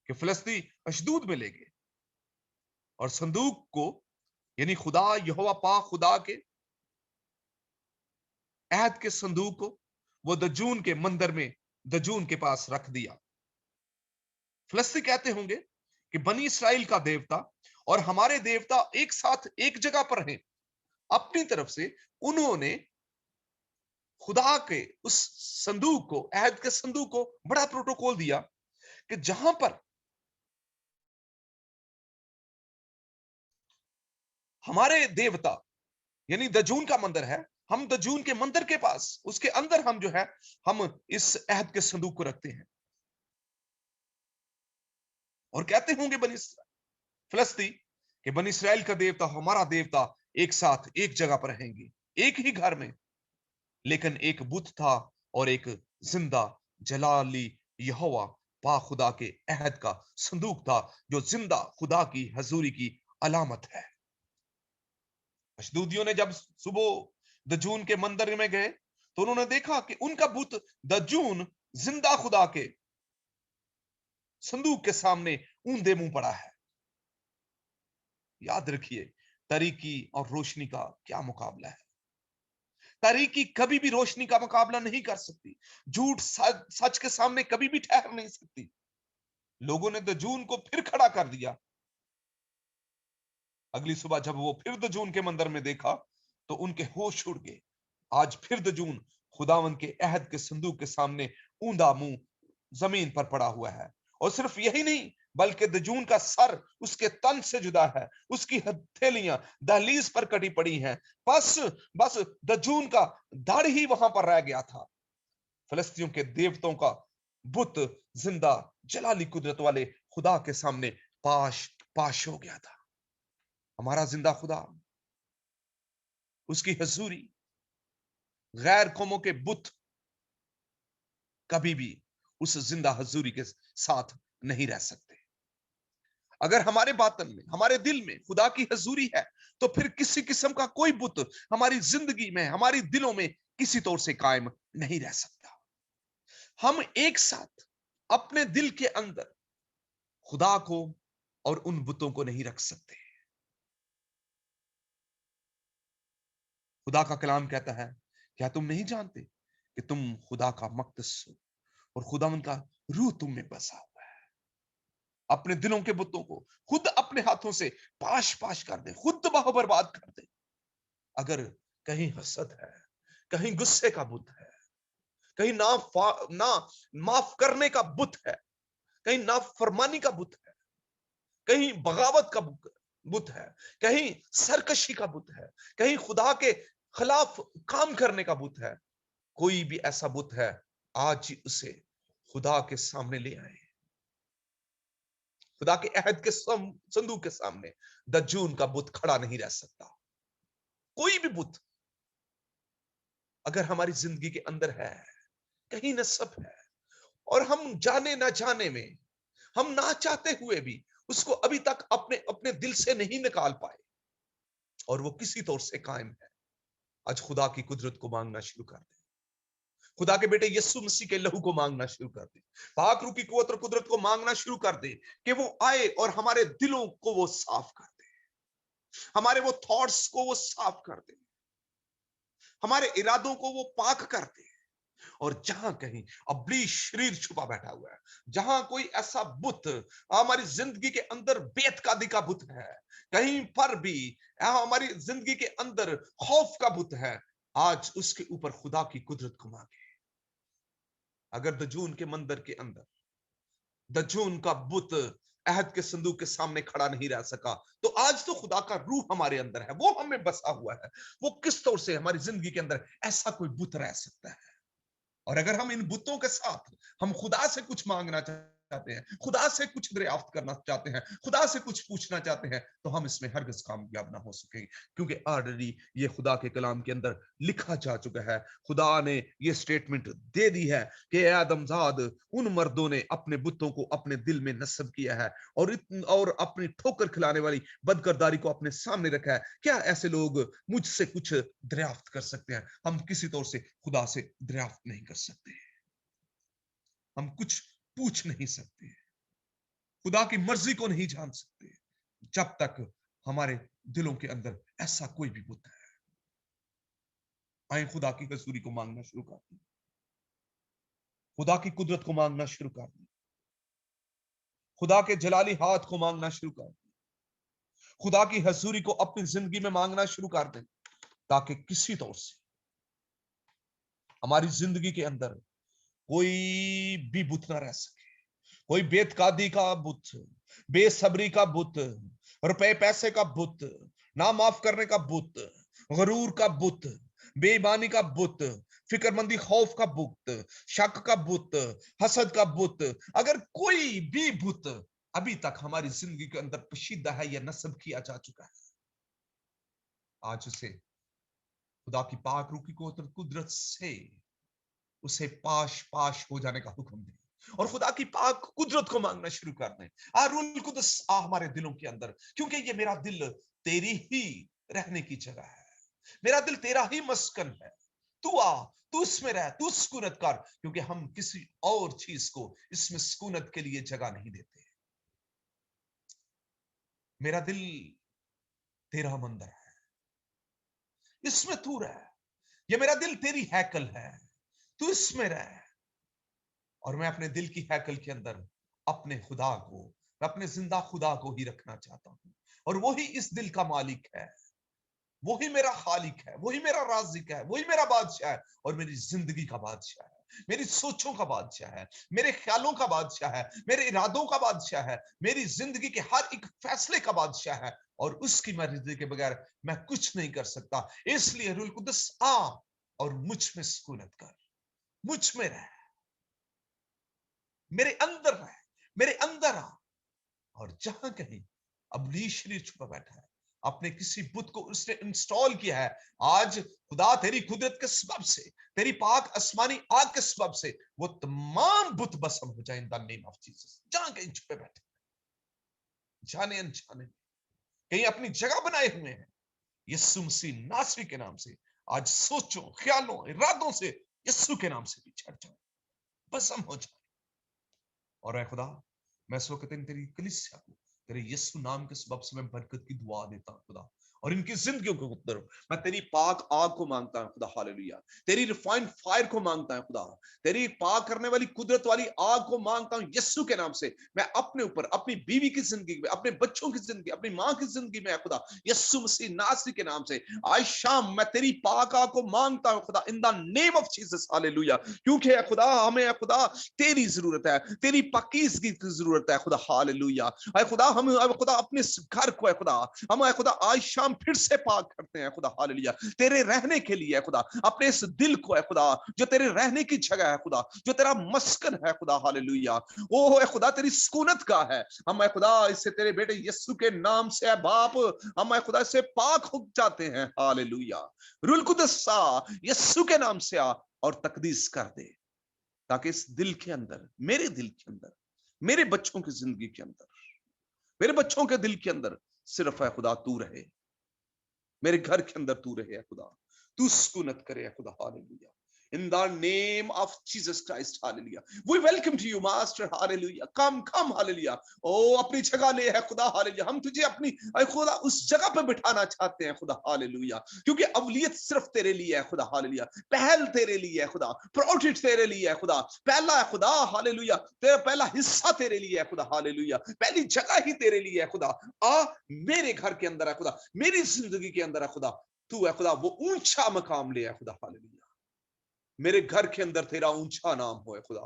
कि फलस्ती अशदूद में ले गए और संदूक को, यानी खुदा यहोवा पाक खुदा के अहद के संदूक को वो दजून के मंदिर में दजून के पास रख दिया। फलस्ती कहते होंगे कि बनी इसराइल का देवता और हमारे देवता एक साथ एक जगह पर हैं। अपनी तरफ से उन्होंने खुदा के उस संदूक को, अहद के संदूक को बड़ा प्रोटोकॉल दिया कि जहां पर हमारे देवता यानी दजून का मंदिर है, हम दजून के मंदिर के पास, उसके अंदर हम जो है, हम इस अहद के संदूक को रखते हैं। और कहते होंगे बनी फलस्ती कि बनी इसराइल का देवता, हमारा देवता एक साथ एक जगह पर रहेंगे, एक ही घर में, लेकिन एक बुत था और एक जिंदा जलाली यहोवा पाक खुदा के अहद का संदूक था, जो जिंदा खुदा की हजूरी की अलामत है। अशदूदियों ने जब सुबह दजून के मंदिर में गए तो उन्होंने देखा कि उनका बुत दजून जिंदा खुदा के संदूक के सामने ऊंधे मुंह पड़ा है। याद रखिए, तारीकी और रोशनी का क्या मुकाबला है। तारीकी कभी भी रोशनी का मुकाबला नहीं कर सकती, झूठ सच के सामने कभी भी ठहर नहीं सकती। लोगों ने दजून को फिर खड़ा कर दिया। अगली सुबह जब वो फिर दजून के मंदिर में देखा तो उनके होश उड़ गए। आज फिर दजून खुदावन के अहद के संदूक के सामने ऊंधा मुंह जमीन पर पड़ा हुआ है। और सिर्फ यही नहीं, बल्कि दजून का सर उसके तन से जुदा है, उसकी हथेलियां दहलीज पर कटी पड़ी हैं। बस दजून का धड़ ही वहां पर रह गया था। फलस्तियों के देवताओं का बुत जिंदा जलाली कुदरत वाले खुदा के सामने पाश हो गया था। हमारा जिंदा खुदा, उसकी हजूरी, गैर कौमों के बुत कभी भी उस जिंदा हजूरी के साथ नहीं रह सकते। अगर हमारे बातन में, हमारे दिल में खुदा की हजूरी है, तो फिर किसी किस्म का कोई बुत हमारी जिंदगी में, हमारी दिलों में किसी तौर से कायम नहीं रह सकता। हम एक साथ अपने दिल के अंदर खुदा को और उन बुतों को नहीं रख सकते। खुदा का कलाम कहता है, क्या तुम नहीं जानते कि तुम खुदा का मक़दस हो और खुदावन का रूह तुम में बसा हुआ है। अपने दिलों के बुतों को खुद अपने हाथों से पाश कर दे, खुद तबाह बर्बाद कर दे। अगर कहीं हसद है, कहीं गुस्से का बुत है, कहीं ना माफ करने का बुत है, कहीं नाफरमानी का बुत है, कहीं बगावत का बुत है, कहीं सरकशी का बुत है, कहीं खुदा के खिलाफ काम करने का बुत है, कोई भी ऐसा बुत है, आज ही उसे खुदा के सामने ले आए। खुदा के अहद के संदूक के सामने दजून का बुत खड़ा नहीं रह सकता। कोई भी बुत अगर हमारी जिंदगी के अंदर है, कहीं नस्ब है, और हम जाने ना जाने में, हम ना चाहते हुए भी उसको अभी तक अपने दिल से नहीं निकाल पाए, और वो किसी तौर से कायम है, आज खुदा की कुदरत को मांगना शुरू कर दे। खुदा के बेटे यीशु मसीह के लहू को मांगना शुरू कर दे। पाक रूह की कुव्वत और कुदरत को मांगना शुरू कर दे कि वो आए और हमारे दिलों को वो साफ कर दे, हमारे वो थॉट्स को वो साफ कर दे, हमारे इरादों को वो पाक कर दे। और जहां कहीं अबली शरीर छुपा बैठा हुआ है, जहां कोई ऐसा बुत हमारी जिंदगी के अंदर बेतकादी का बुत है, कहीं पर भी हमारी जिंदगी के अंदर खौफ का बुत है, आज उसके ऊपर खुदा की कुदरत को मांगे। अगर दजून के मंदिर के अंदर दजून का बुत अहद के संदूक के सामने खड़ा नहीं रह सका, तो आज तो खुदा का रूह हमारे अंदर है, वो हमें बसा हुआ है। वो किस तौर से हमारी जिंदगी के अंदर ऐसा कोई बुत रह सकता है? और अगर हम इन बुतों के साथ हम खुदा से कुछ मांगना चाहते हैं, खुदा से कुछ दरियाफ्त करना चाहते हैं, खुदा से कुछ पूछना चाहते हैं, तो हम इसमें हरगिज कामयाब ना हो सकेंगे, क्योंकि ऑलरेडी ये खुदा के कलाम के अंदर लिखा जा चुका है। खुदा ने ये स्टेटमेंट दे दी है कि आदमजाद उन मर्दों ने अपने बुतों को अपने दिल में नस्ब किया है और अपनी ठोकर खिलाने वाली बदकरदारी को अपने सामने रखा है। क्या ऐसे लोग मुझसे कुछ दरियाफ्त कर सकते हैं? हम किसी तौर से खुदा से दरियाफ्त नहीं कर सकते, हम कुछ पूछ नहीं सकते, खुदा की मर्जी को नहीं जान सकते जब तक हमारे दिलों के अंदर ऐसा कोई भी बुत है। आए खुदा की हजूरी को मांगना शुरू कर दें, खुदा की कुदरत को मांगना शुरू कर दें, खुदा के जलाली हाथ को मांगना शुरू कर दें, खुदा की हजूरी को अपनी जिंदगी में मांगना शुरू कर दें, ताकि किसी तौर से हमारी जिंदगी के अंदर कोई भी बुत ना रह सके, कोई बेतकादी का बुत, बेसब्री का बुत, रुपए पैसे का बुत, ना माफ करने का बुत, गरूर का बुत, बेईमानी का बुत, फिक्रमंदी खौफ का बुत, शक का बुत, हसद का बुत, अगर कोई भी बुत अभी तक हमारी जिंदगी के अंदर पोशीदा है या नस्ब किया जा चुका है, आज उसे खुदा की पाक रूह की कुदरत से उसे पाश पाश हो जाने का हुक्म दें और खुदा की पाक कुदरत को मांगना शुरू कर दें। रूहुल कुद्दस आ हमारे दिलों के अंदर, क्योंकि ये मेरा दिल तेरी ही रहने की जगह है, मेरा दिल तेरा ही मस्कन है, तू आ, तू इसमें रह, तू सुकूनत कर, क्योंकि हम किसी और चीज को इसमें सुकूनत के लिए जगह नहीं देते। मेरा दिल तेरा मंदिर है, इसमें तू रह, ये मेरा दिल तेरी हैकल है, तू इसमें रह। और मैं अपने दिल की हैकल के अंदर अपने खुदा को, अपने जिंदा खुदा को ही रखना चाहता हूं, और वही इस दिल का मालिक है, वही मेरा खालिक है, वही मेरा राज़िक है, वही मेरा बादशाह है और मेरी जिंदगी का बादशाह है, मेरी सोचों का बादशाह है, मेरे ख्यालों का बादशाह है, मेरे इरादों का बादशाह है, मेरी जिंदगी के हर एक फैसले का बादशाह है, और उसकी मर्जी के बगैर मैं कुछ नहीं कर सकता। इसलिए रूहुल कुद्दस आ और मुझ में सुकूनत कर, मुझ में रह, मेरे अंदर रह, मेरे अंदर आ। और जहां कहीं अबली शरीर छुपा बैठा है, अपने किसी बुत को उसने इंस्टॉल किया है, आज खुदा तेरी कुदरत के सबब से, तेरी पाक आसमानी आग के सबब से वो तमाम बुत बसम हो जाए इन द नेम ऑफ जीसस। जहां कहीं छुपे बैठे, जाने अनजाने कहीं अपनी जगह बनाए हुए हैं, यीशु मसीह नासरी के नाम से आज सोचों, ख्यालों, इरादों से यीशु के नाम से भी छट जाए, बसम हो जाए। और ऐ खुदा, मैं इस वक्त तेरी कलीसिया को तेरे यीशु नाम के सबब से मैं बरकत की दुआ देता हूं खुदा, और इनकी जिंदगियों को उत्तर मैं तेरी पाक आग को मांगता हूं खुदा, हालेलुया, तेरी रिफाइंड फायर को मांगता हूं खुदा, तेरी पाक करने वाली कुदरत वाली आग को मांगता हूं यीशु के नाम से। मैं अपने ऊपर, अपनी बीवी की जिंदगी में, अपने बच्चों की जिंदगी, अपनी मां की जिंदगी में खुदा यीशु मसीह नासरी के नाम से आज शाम मैं तेरी पाक आग को मांगता हूं खुदा, in the name of Jesus, hallelujah. क्योंकि खुदा हमें खुदा तेरी जरूरत है, तेरी पाकीज़गी की जरूरत है खुदा, हालेलुया। खुदा हम खुदा अपने घर को है खुदा, हम खुदा आज शाम फिर से पाक करते हैं खुदा, हालेलुया, तेरे रहने के लिए खुदा, अपने इस दिल को है खुदा जो तेरे रहने की जगह है खुदा, जो तेरा मस्कन है खुदा, हालेलुया। ओ है खुदा तेरी सुकूनत का है, हम है खुदा इससे तेरे बेटे यीशु के नाम से है बाप, हम है खुदा इससे पाक हो जाते हैं, हालेलुया। रूहुल कुद्दस यीशु के नाम से आ और तकदीस कर दे, ताकि इस दिल के अंदर, मेरे दिल के अंदर, मेरे बच्चों की जिंदगी के अंदर, मेरे बच्चों के दिल के अंदर सिर्फ है खुदा तू रहे, मेरे घर के अंदर तू रहे है खुदा, तू सुकूनत करे है खुदा, hallelujah, in the name of Jesus Christ, hallelujah. We welcome to you master, hallelujah. Come hallelujah. ओ अपनी जगह ले है खुदा, हालेलुया, हम तुझे अपनी खुदा उस जगह पे बिठाना चाहते हैं खुदा, हालेलुया, क्योंकि अवलियत सिर्फ तेरे लिए है खुदा, हालेलुया, पहल तेरे लिए है खुदा, प्रायोरिटी तेरे लिए है खुदा, पहला है खुदा, हालेलुया, तेरा पहला हिस्सा तेरे लिए है खुदा, हालेलुया, पहली जगह ही तेरे लिए है खुदा। आ मेरे घर के अंदर है खुदा, मेरी जिंदगी के अंदर है खुदा, तू है खुदा वो ऊंचा मकाम ले है खुदा, हालेलुया, मेरे घर के अंदर तेरा ऊंचा नाम हो खुदा,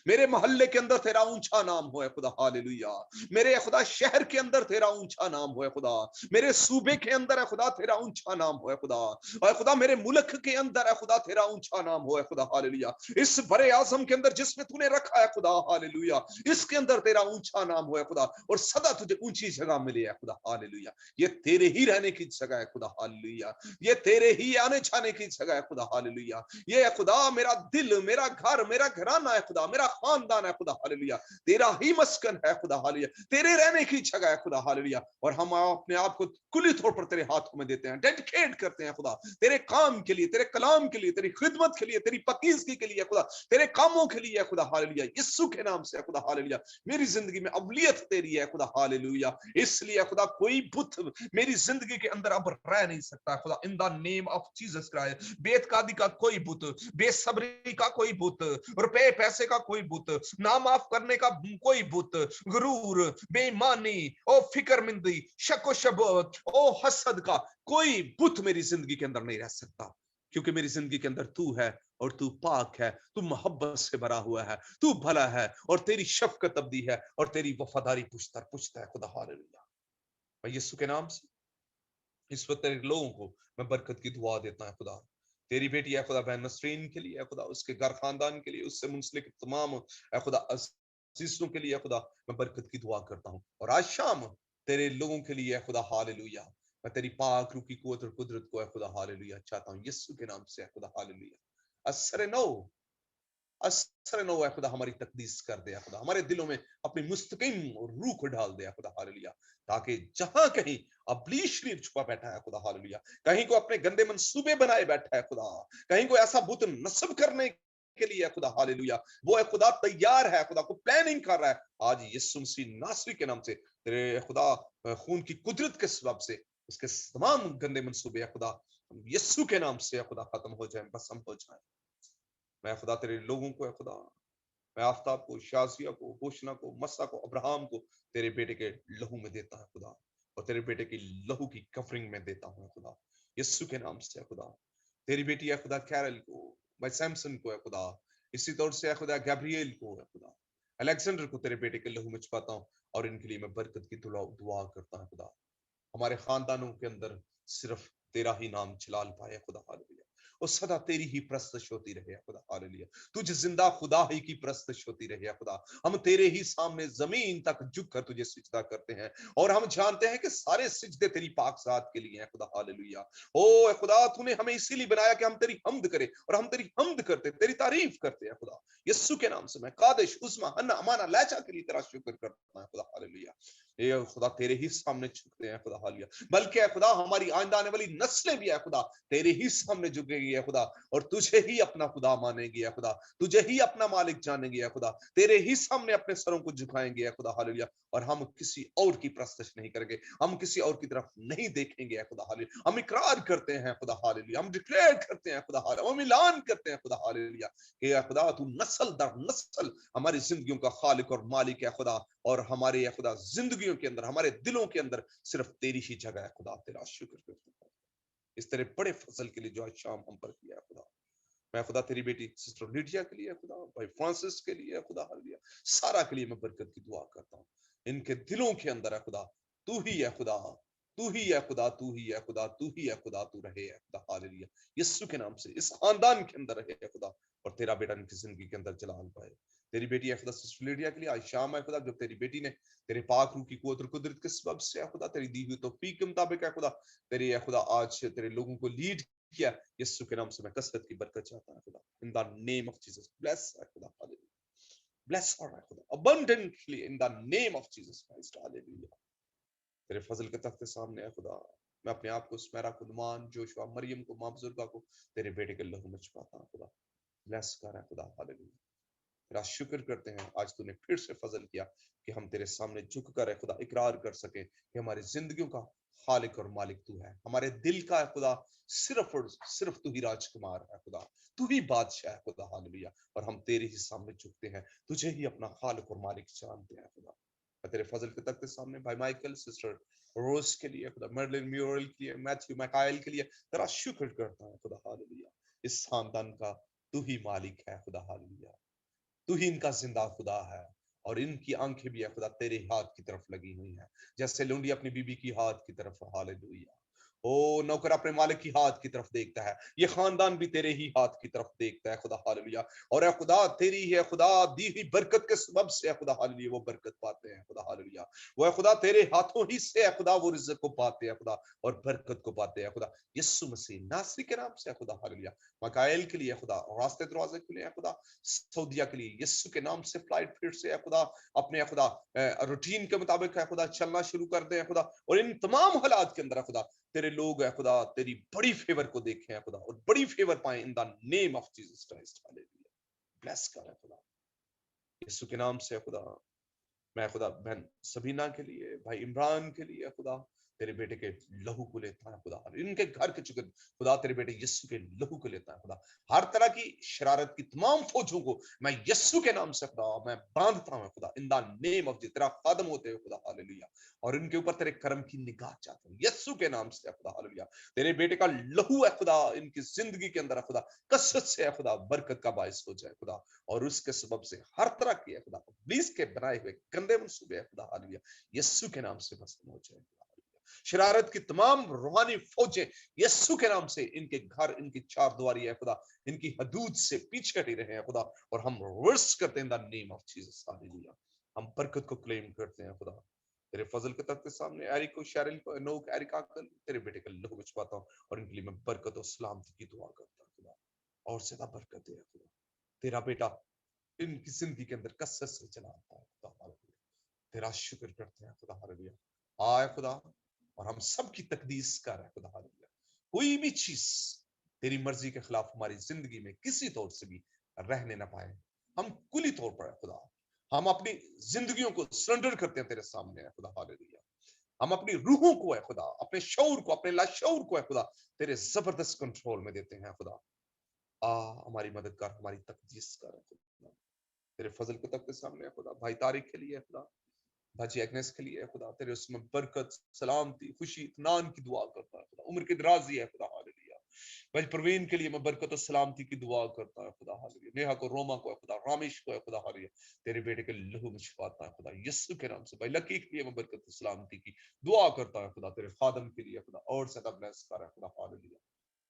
मेरे मोहल्ले के अंदर तेरा ऊंचा नाम हो है खुदा, हालेलुया। मेरे खुदा शहर के अंदर तेरा ऊंचा नाम हो है खुदा, मेरे सूबे के अंदर है खुदा तेरा ऊंचा नाम हो है खुदा, और खुदा मेरे मुल्क के अंदर है खुदा तेरा ऊंचा नाम हो है खुदा, हालेलुया। इस बड़े आजम के अंदर जिसमें तूने रखा है खुदा, हालेलुया, इसके अंदर तेरा ऊंचा नाम हो है खुदा, और सदा तुझे ऊंची जगह मिले है खुदा, हालेलुया। ये तेरे ही रहने की जगह है खुदा, हालेलुया। ये तेरे ही आने जाने की जगह है खुदा, हालेलुया। ये है खुदा मेरा दिल, मेरा घर, मेरा घराना है खुदा, मेरा खानदान है खुदा, हालेलुया। तेरा ही मस्कन है खुदा, हालेलुया, तेरे रहने की जगह है खुदा, हालेलुया। और हम अपने आप को खुली तौर पर तेरे हाथों में देते हैं, डेडिकेट करते हैं खुदा, तेरे काम के लिए, तेरे कलाम के लिए, तेरी खिदमत के लिए, तेरी पकीजगी के लिए खुदा, तेरे कामों के लिए खुदा, हालेलुया। यीशु के नाम से खुदा, हालेलुया, मेरी जिंदगी में अवलियत तेरी है खुदा, हालेलुया। इसलिए खुदा कोई बुत मेरी जिंदगी के अंदर अब रह नहीं सकता खुदा, in the name of Jesus Christ. बेतकादी का कोई बुत, बेसब्री का कोई बुत, रुपए पैसे का कोई बुत, ना माफ करने का कोई बुत, गुरूर, बेईमानी, ओ फिक्रमंदी, शको शबत, ओ हसद का कोई बुत मेरी जिंदगी के अंदर नहीं रह सकता, क्योंकि मेरी जिंदगी के अंदर तू है, और तू पाक है, तू मोहब्बत से भरा हुआ है, तू भला है, और तेरी शफकत अब्दी है, और तेरी वफादारी पुछता है खुदा, हालेलुया। मैं यीशु के नाम से इस वक्त तेरे लोगों को मैं बरकत की दुआ देता है खुदा, तेरी बेटी है खुदा बहन नसरीन के लिए है खुदा, उसके घर खानदान के लिए, उससे मुंसलिक तमाम है खुदा अजीजों के लिए है खुदा, मैं बरकत की दुआ करता हूँ। और आज शाम तेरे लोगों के लिए है खुदा, हालेलुया, मैं तेरी पाक रूह की कुव्वत और कुदरत को है खुदा, हालेलुया, चाहता हूँ यीशु के नाम से है खुदा, हालेलुया। असर नौ असर नौ है खुदा, हमारी तकदीस कर दे खुदा, हमारे दिलों में अपनी मुस्तकिम रूह को डाल दे खुदा, हालेलुया, ताकि जहां कहीं अबलीश ने छुपा बैठा है खुदा, हालेलुया, कहीं को अपने गंदे मंसूबे बनाए बैठा है खुदा, कहीं को ऐसा बुत नस्ब करने के लिए है खुदा, हालेलुया, वो है खुदा तैयार है खुदा, को प्लानिंग कर रहा है, आज यीशु मसीह नासरी के नाम से तेरे खुदा खून की कुदरत के सबब से उसके तमाम गंदे मंसूबे है खुदा यीशु के नाम से खुदा खत्म हो जाए, भस्म हो जाए। मैं खुदा तेरे लोगों को है खुदा, मैं आफ्ताब को, शाजिया को, होशना को, मस्सा को, अब्राहम को तेरे बेटे के लहू में देता है खुदा, और तेरे बेटे की लहू की कवरिंग में देता हूँ खुदा, यीशु के नाम से है खुदा। तेरी बेटी है खुदा कैरल को, मैं सैमसन को है खुदा, इसी तौर से है खुदा गैब्रिएल को है खुदा, अलेक्जेंडर को तेरे बेटे के लहू में छुपाता हूँ, और इनके लिए मैं बरकत की दुआ करता हूँ खुदा। हमारे खानदानों के अंदर सिर्फ तेरा ही नाम जलाल पाए खुदा, हालेलुया, और सदा तेरी ही प्रस्तश होती रहे खुदा, हालेलुया, तुझ जिंदा खुदा ही की प्रस्तश होती रहे खुदा। हम तेरे ही सामने जमीन तक झुक कर तुझे सिजदा करते हैं, और हम जानते हैं कि सारे सिजदे तेरी पाक ज़ात के लिए हैं खुदा, हालेलुया। ओ खुदा, तूने हमें इसीलिए बनाया कि हम तेरी हमद करें, और हम तेरी हमद करते, तेरी तारीफ करते हैं खुदा। यीशु के नाम से मैं कादिश, उस्मा, हन्ना, अमाना, लैचा के लिए तेरा शुक्र करता हूं खुदा, हालेलुया। ये खुदा तेरे ही सामने झुकते हैं खुदा, हालेलुया, बल्कि है खुदा हमारी आइंदा आने वाली नस्लें भी है खुदा तेरे ही सामने झुकेगी है खुदा, और तुझे ही अपना खुदा मानेगी है खुदा, तुझे ही अपना मालिक जानेगी है खुदा, तेरे ही सामने अपने सरों को झुकाएंगे है खुदा, हालेलुया, और हम किसी और की प्रस्तश नहीं करेंगे, हम किसी और की तरफ नहीं देखेंगे है खुदा, हालेलुया। हम इकरार करते हैं खुदा, हालेलुया, हम डिक्लेयर करते हैं खुदा, हालेलुया, हम ऐलान करते हैं खुदा, हालेलुया, कि या खुदा तू नस्ल दर नस्ल हमारी जिंदगियों का खालिक और मालिक है खुदा, और हमारे या खुदा जिंदगियों के अंदर, हमारे दिलों के अंदर सिर्फ तेरी ही जगह है खुदा। तेरा शुक्र करते हैं इस तेरे बड़े फसल के लिए जो आज शाम हम पर किया है खुदा। मैं खुदा तेरी बेटी सिस्टर लिडिया के लिए खुदा, भाई फ्रांसिस के लिए खुदा, हालेलुया, सारा के लिए मैं बरकत की दुआ करता हूँ। इनके दिलों के अंदर है खुदा तू ही है खुदा, तू ही है खुदा, तू ही है खुदा, तू ही है खुदा, तू रहे है खुदा, हालेलुया, यीशु के नाम से इस खानदान के अंदर रहे है खुदा, और तेरा बेटा इनकी जिंदगी के अंदर जलाल पाए। तेरी बेटी है खुदा सिस्टर लिडिया के लिए आज शाम है खुदा, जब तेरी बेटी ने तेरे पाक रूह की कुव्वत और कुदरत के सबब से है खुदा, तेरी दी हुई तौफीक के मुताबिक है खुदा, तेरी है खुदा आज तेरे लोगों को लीड किया, यीशु के नाम से मैं कसरत की बरकत चाहता हूं खुदा, in the name of Jesus bless है खुदा, हालेलुया, ब्लेस और है खुदा abundantly in the name of Jesus Christ, hallelujah. तेरे फजल के तख्ते सामने है खुदा, मैं अपने आप को, स्मैरा को, नुमान, जोशुआ, मरियम को, मां बुजुर्गा को तेरे बेटे के लहू में छुपाता हूं खुदा, ब्लेस कर है खुदा, हालेलुया। तेरा शुक्र करते हैं आज तूने फिर से फजल किया कि हम तेरे सामने झुक कर है खुदा इकरार कर सके कि हमारी जिंदगियों का खालिक और मालिक तू है, हमारे दिल का है खुदा सिर्फ और सिर्फ तू ही राजकुमार है खुदा, तू ही बादशाह है खुदा, हालेलुया, और हम तेरे ही सामने झुकते हैं, तुझे ही अपना खालिक और मालिक जानते हैं खुदा। मैं तेरे फजल के तख्ते सामने भाई माइकल, सिस्टर रोज के लिए खुदा, मर्लिन म्यूरल के लिए, मैथ्यू मैकाइल के लिए तेरा शुक्र करता हूं खुदा, हालेलुया, इस खानदान का तू ही मालिक है खुदा, हालेलुया, तू ही इनका जिंदा खुदा है और इनकी आंखें भी है खुदा तेरे हाथ की तरफ लगी हुई हैं, जैसे लूंडी अपनी बीबी की हाथ की तरफ। हालेलुया। ओ नौकर अपने मालिक की हाथ की तरफ देखता है, ये खानदान भी तेरे ही हाथ की तरफ देखता है खुदा। हालेलुया। और ए खुदा तेरी है खुदा दी हुई बरकत के सबब से है खुदा। हालेलुया वो बरकत पाते हैं खुदा। हालेलुया वो है खुदा तेरे हाथों ही से है खुदा वो रिज़्क़ को पाते हैं खुदा और बरकत को पाते हैं खुदा। यीशु मसीह नासरी के नाम से है खुदा। हालेलुया। मकाएल के लिए खुदा रास्ते दरवाजे खुले हैं खुदा। सऊदिया के लिए यीशु के नाम से फ्लाइट फिर से है खुदा अपने खुदा रूटीन के मुताबिक है खुदा चलना शुरू कर दे खुदा। और इन तमाम हालात के अंदर है खुदा तेरे लोग है खुदा तेरी बड़ी फेवर को देखें है खुदा और बड़ी फेवर पाए इन the name of Jesus Christ. Hallelujah. Bless कर है खुदा यीशु के नाम से खुदा। मैं खुदा बहन सबीना के लिए भाई इमरान के लिए खुदा तेरे बेटे के लहू को लेता है खुदा। इनके घर के चुके खुदा तेरे बेटे यीशु के लहू को लेता है खुदा। हर तरह की शरारत की तमाम फौजों को मैं यीशु के नाम से खुदा मैं बांधता हूं खुदा in the name of Jesus. तेरा खादम होते हुए खुदा। हालेलुया। और इनके ऊपर तेरे करम की निगाह चाहता हूं यीशु के नाम से खुदा। हालेलुया। तेरे बेटे का लहू है खुदा इनकी जिंदगी के अंदर है खुदा कसरत से है खुदा बरकत का बायस हो जाए खुदा। और उसके सबब से हर तरह की है खुदा इब्लीस के बनाए हुए गंदे मंसूबे है खुदा। हालेलुया यीशु के नाम से भस्म हो जाए। शरारत की तमाम रूहानी फौजें यीशु के नाम से इनके घर इनकी चार दुआरी है खुदा इनकी हदूद से पीछे हटी रहे हैं खुदा। और हम रिवर्स करते हैं इन the name of Jesus. Hallelujah. हम बरकत को क्लेम करते हैं खुदा। तेरे फजल के तख्त के सामने एरिक को शैरिल को नोक एरिका को तेरे बेटे का लहू बिछवाता हूं और इनके लिए मैं बरकत और सलामती की दुआ करता हूं खुदा। और ज्यादा बरकत दे खुदा। तेरा बेटा इनकी जिंदगी के अंदर कसरत से चला आता है खुदा। हालेलुया। तेरा शुक्र करते हैं खुदा। हालेलुया। आए खुदा और हम सब की तकदीस कर है खुदा। हालेलुया। कोई भी चीज तेरी मर्जी के खिलाफ हमारी जिंदगी में किसी तौर से भी रहने ना पाए। हम कुली तौर पर है खुदा हम अपनी जिंदगियों को सरेंडर करते हैं तेरे सामने है खुदा। हालेलुया। हम अपनी रूहों को है खुदा अपने शऊर को अपने लाशऊर को है खुदा तेरे जबरदस्त कंट्रोल में देते हैं खुदा। हमारी मदद कर हमारी तकदीस कर है खुदा। तेरे फजल के तक के सामने है खुदा भाई तारिक के लिए है खुदा भाजी एग्नेस के लिए है खुदा तेरे उसमें बरकत सलामती खुशी इत्मीनान की दुआ करता है खुदा उम्र की दराजी है खुदा। हालेलुया। भाई प्रवीण के लिए मैं बरकत और सलामती की दुआ करता है खुदा। हालेलुया। नेहा को रोमा को है खुदा रामेश को है खुदा। हालेलुया। तेरे बेटे के लहू में छुपाता है खुदा यीशु के नाम से। भाई लकी के लिए मैं बरकत और सलामती की दुआ करता है खुदा तेरे खादम के लिए खुदा और ज्यादा ब्लेस कर है खुदा। हालेलुया।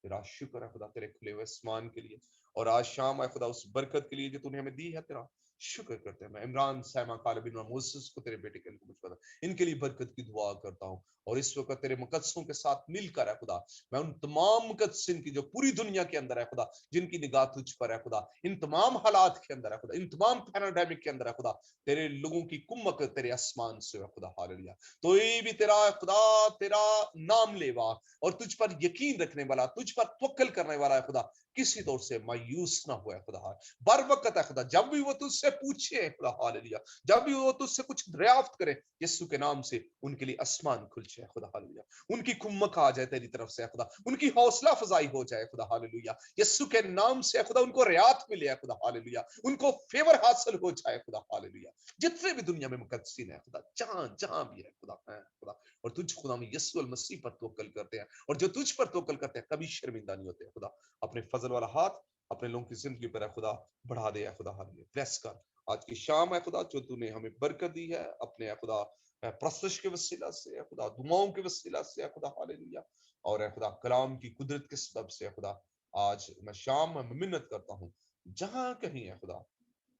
तेरा शुक्र है खुदा तेरे खुले हुए आसमान के लिए और आज शाम है खुदा उस बरकत के लिए जो तूने हमें दी है। तेरा शुक्र करते हैं। मैं इमरान सैमा कालिबिन और मोसेस को तेरे बेटे के लिए इनके लिए बरकत की दुआ करता हूँ और इस वक्त तेरे मुकद्दसों के साथ मिलकर है खुदा मैं उन तमाम मुकद्दसिन की जो पूरी दुनिया के अंदर है खुदा जिनकी निगाह तुझ पर है खुदा इन तमाम हालात के अंदर है खुदा इन तमाम पैराडाइमिक के अंदर है खुदा तेरे लोगों की कुम्मक तेरे आसमान से है खुदा। हालेलुया। तो ये भी तेरा खुदा तेरा नाम लेवा और तुझ पर यकीन रखने वाला तुझ पर तवक्कल करने वाला है खुदा किसी तौर से मायूस ना हुआ है खुदा। बर वक्त है खुदा जब भी वो तुझसे पूछे खुदा। हालेलुया। जब भी वो तुझसे कुछ दरियाफ्त करे यीशु के नाम से उनके लिए आसमान खुल जाए खुदा। हालेलुया। उनकी कुम्मक आ जाए तेरी तरफ से खुदा उनकी हौसला फजाई हो जाए खुदा। हालेलुया। यीशु के नाम से खुदा उनको रियात मिले खुदा। हालेलुया। उनको फेवर हासिल हो जाए खुदा। हालेलुया। जितने भी दुनिया में मुकद्दसीन है खुदा जहां जहां भी है खुदा और तुझ खुदा में यीशु मसीह पर तवक्कल करते हैं और जो तुझ पर तवक्कल करते हैं कभी शर्मिंदा नहीं होते खुदा। अपने फजल वाला हाथ अपने लोगों की जिंदगी पर है खुदा बढ़ा दे खुदा। हालेलुया। ब्लेस कर आज की शाम है खुदा जो तूने हमें बरकत दी है अपने खुदा प्रस्तुत के वसीला से है खुदा दुआओं के वसीला से है खुदा। हालेलुया। और है खुदा कलाम की कुदरत के सबब से है खुदा आज मैं शाम में मिन्नत करता हूँ जहां कहीं है खुदा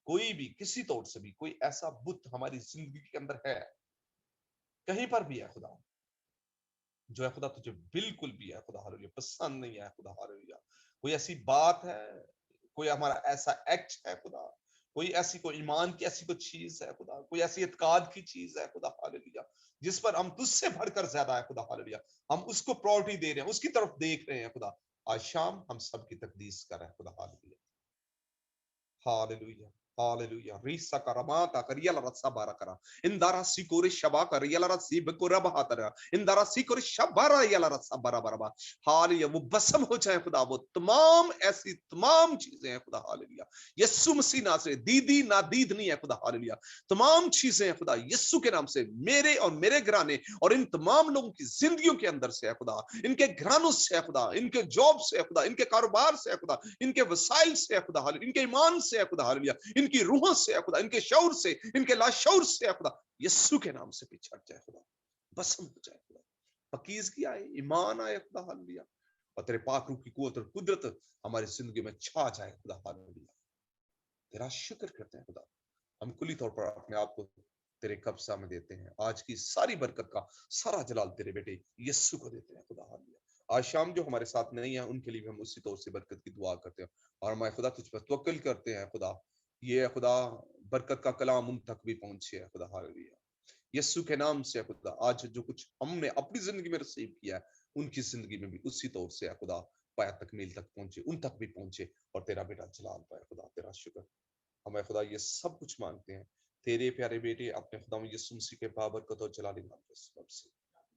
कोई भी किसी तौर से भी कोई ऐसा बुत हमारी जिंदगी के अंदर है कहीं पर भी है खुदा जो है खुदा तुझे बिल्कुल भी है खुदा। हालेलुया पसंद नहीं है खुदा। हालेलुया। कोई ऐसी बात है कोई हमारा ऐसा एक्ट है खुदा कोई ऐसी कोई ईमान की ऐसी कोई चीज है खुदा कोई ऐसी इत्काद की चीज है खुदा। हालेलुया जिस पर हम तुझसे बढ़कर ज्यादा है खुदा। हालेलुया हम उसको प्रायोरिटी दे रहे हैं उसकी तरफ देख रहे हैं खुदा। आज शाम हम सबकी तकदीस कर रहे हैं खुदा। हालेलुया। हालेलुया। हालेलुया। रीसा करमाता करियला रत्सा बारकरा इंदारा सिकोरे शबा करियला रत्सी बकोरा बहातरा इंदारा सिकोरे शबारा यला रत्सा बारा बारा। हालेलुया वो बसम हो जाए खुदा वो तमाम ऐसी तमाम चीजें हैं खुदा। हालेलुया यीशु मसीह नाम से दीदी नादीद नहीं है खुदा। हालेलुया तमाम चीजें हैं खुदा यीशु के नाम से मेरे और मेरे घराने और इन तमाम लोगों की जिंदगियों के अंदर से है खुदा इनके घरानों से है खुदा इनके जॉब से है खुदा इनके कारोबार से है खुदा इनके वसाइल से है खुदा। हालेलुया इनके ईमान से है खुदा। हालेलुया इनके इनकी रूहों से है खुदा, इनके शऊर से, इनके लाशऊर से है खुदा, यीशु के नाम से पीछे हट जाए खुदा, भस्म हो जाए खुदा, पकीज़गी आए, ईमान आए खुदा, हालेलुया, और तेरे पाक रूह की कुव्वत और कुदरत हमारी जिंदगी में छा जाए खुदा, हालेलुया। तेरा शुक्र करते हैं खुदा, हम कुली तौर पर अपने आप को तेरे कब्जा में देते हैं। आज की सारी बरकत का सारा जलाल तेरे बेटे यीशु को देते हैं खुदा, हालेलुया। आज शाम जो हमारे साथ नहीं है उनके लिए भी हम उसी तौर से बरकत की दुआ करते हैं, और हमारे खुदा तुझ पर तवक्कुल करते हैं खुदा, ये खुदा बरकत का कलाम उन तक भी पहुंचे है खुदा, हालेलुया। यीशु के नाम से खुदा आज जो कुछ हमने अपनी जिंदगी में रिसीव किया है उनकी जिंदगी में भी उसी तौर से खुदा पाया तकमील तक पहुंचे, उन तक भी पहुंचे, और तेरा बेटा जलाल पाए खुदा। तेरा शुक्र, हमें खुदा ये सब कुछ मांगते हैं तेरे प्यारे बेटे अपने खुदा यीशु मसीह के बाबरकत और जलाली नाम के सबब से,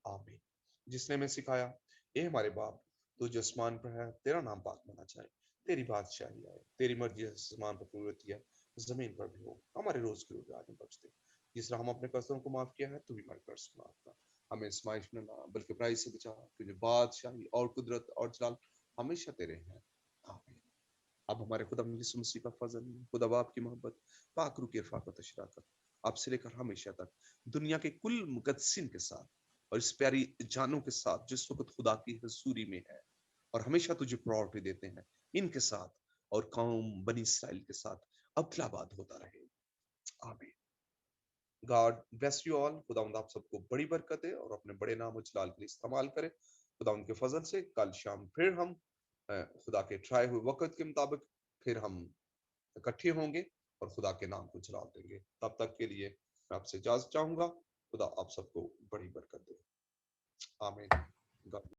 आमीन। जिसने हमें सिखाया, ए हमारे बाप तू जो आसमान पर है, तेरा नाम पाक माना जाए, तेरी बादशाही आए, तेरी मर्जी आसमान पर पूरी होती है जमीन पर भी हो। हमारे रोज की रोटी आज हमें बख्श दे, जिस तरह हम अपने कर्जों को माफ किया है तू भी हमारे कर्ज को माफ कर। हमें इस्माइश में ना बल्कि बुराई से बचा, क्योंकि बादशाही और कुदरत और जलाल हमेशा तेरे हैं, आमीन। अब हमारे खुदा यीशु मसीह का फजल, खुदा बाप की मोहब्बत, पाक रूह की रफ़ाक़त और शराकत आप से लेकर हमेशा तक दुनिया के कुल मुक़द्दसीन के साथ और इस प्यारी जानों के साथ जिस वक्त खुदा की हुज़ूरी में है और हमेशा तुझे प्रायोरिटी देते हैं, इनके साथ और कौम बनी इसराइल के साथ अदलाबाद होता रहे, आमीन। God bless you all. खुदा आप सबको बड़ी बरकत है और अपने बड़े नाम और जलाल के लिए इस्तेमाल करे। खुदा उनके फजल से कल शाम फिर हम खुदा के ट्राए हुए वक्त के मुताबिक फिर हम इकट्ठे होंगे और खुदा के नाम को जलाल देंगे। तब तक के लिए मैं आपसे इजाजत चाहूंगा। खुदा आप सबको बड़ी बरकत दे, आमीन।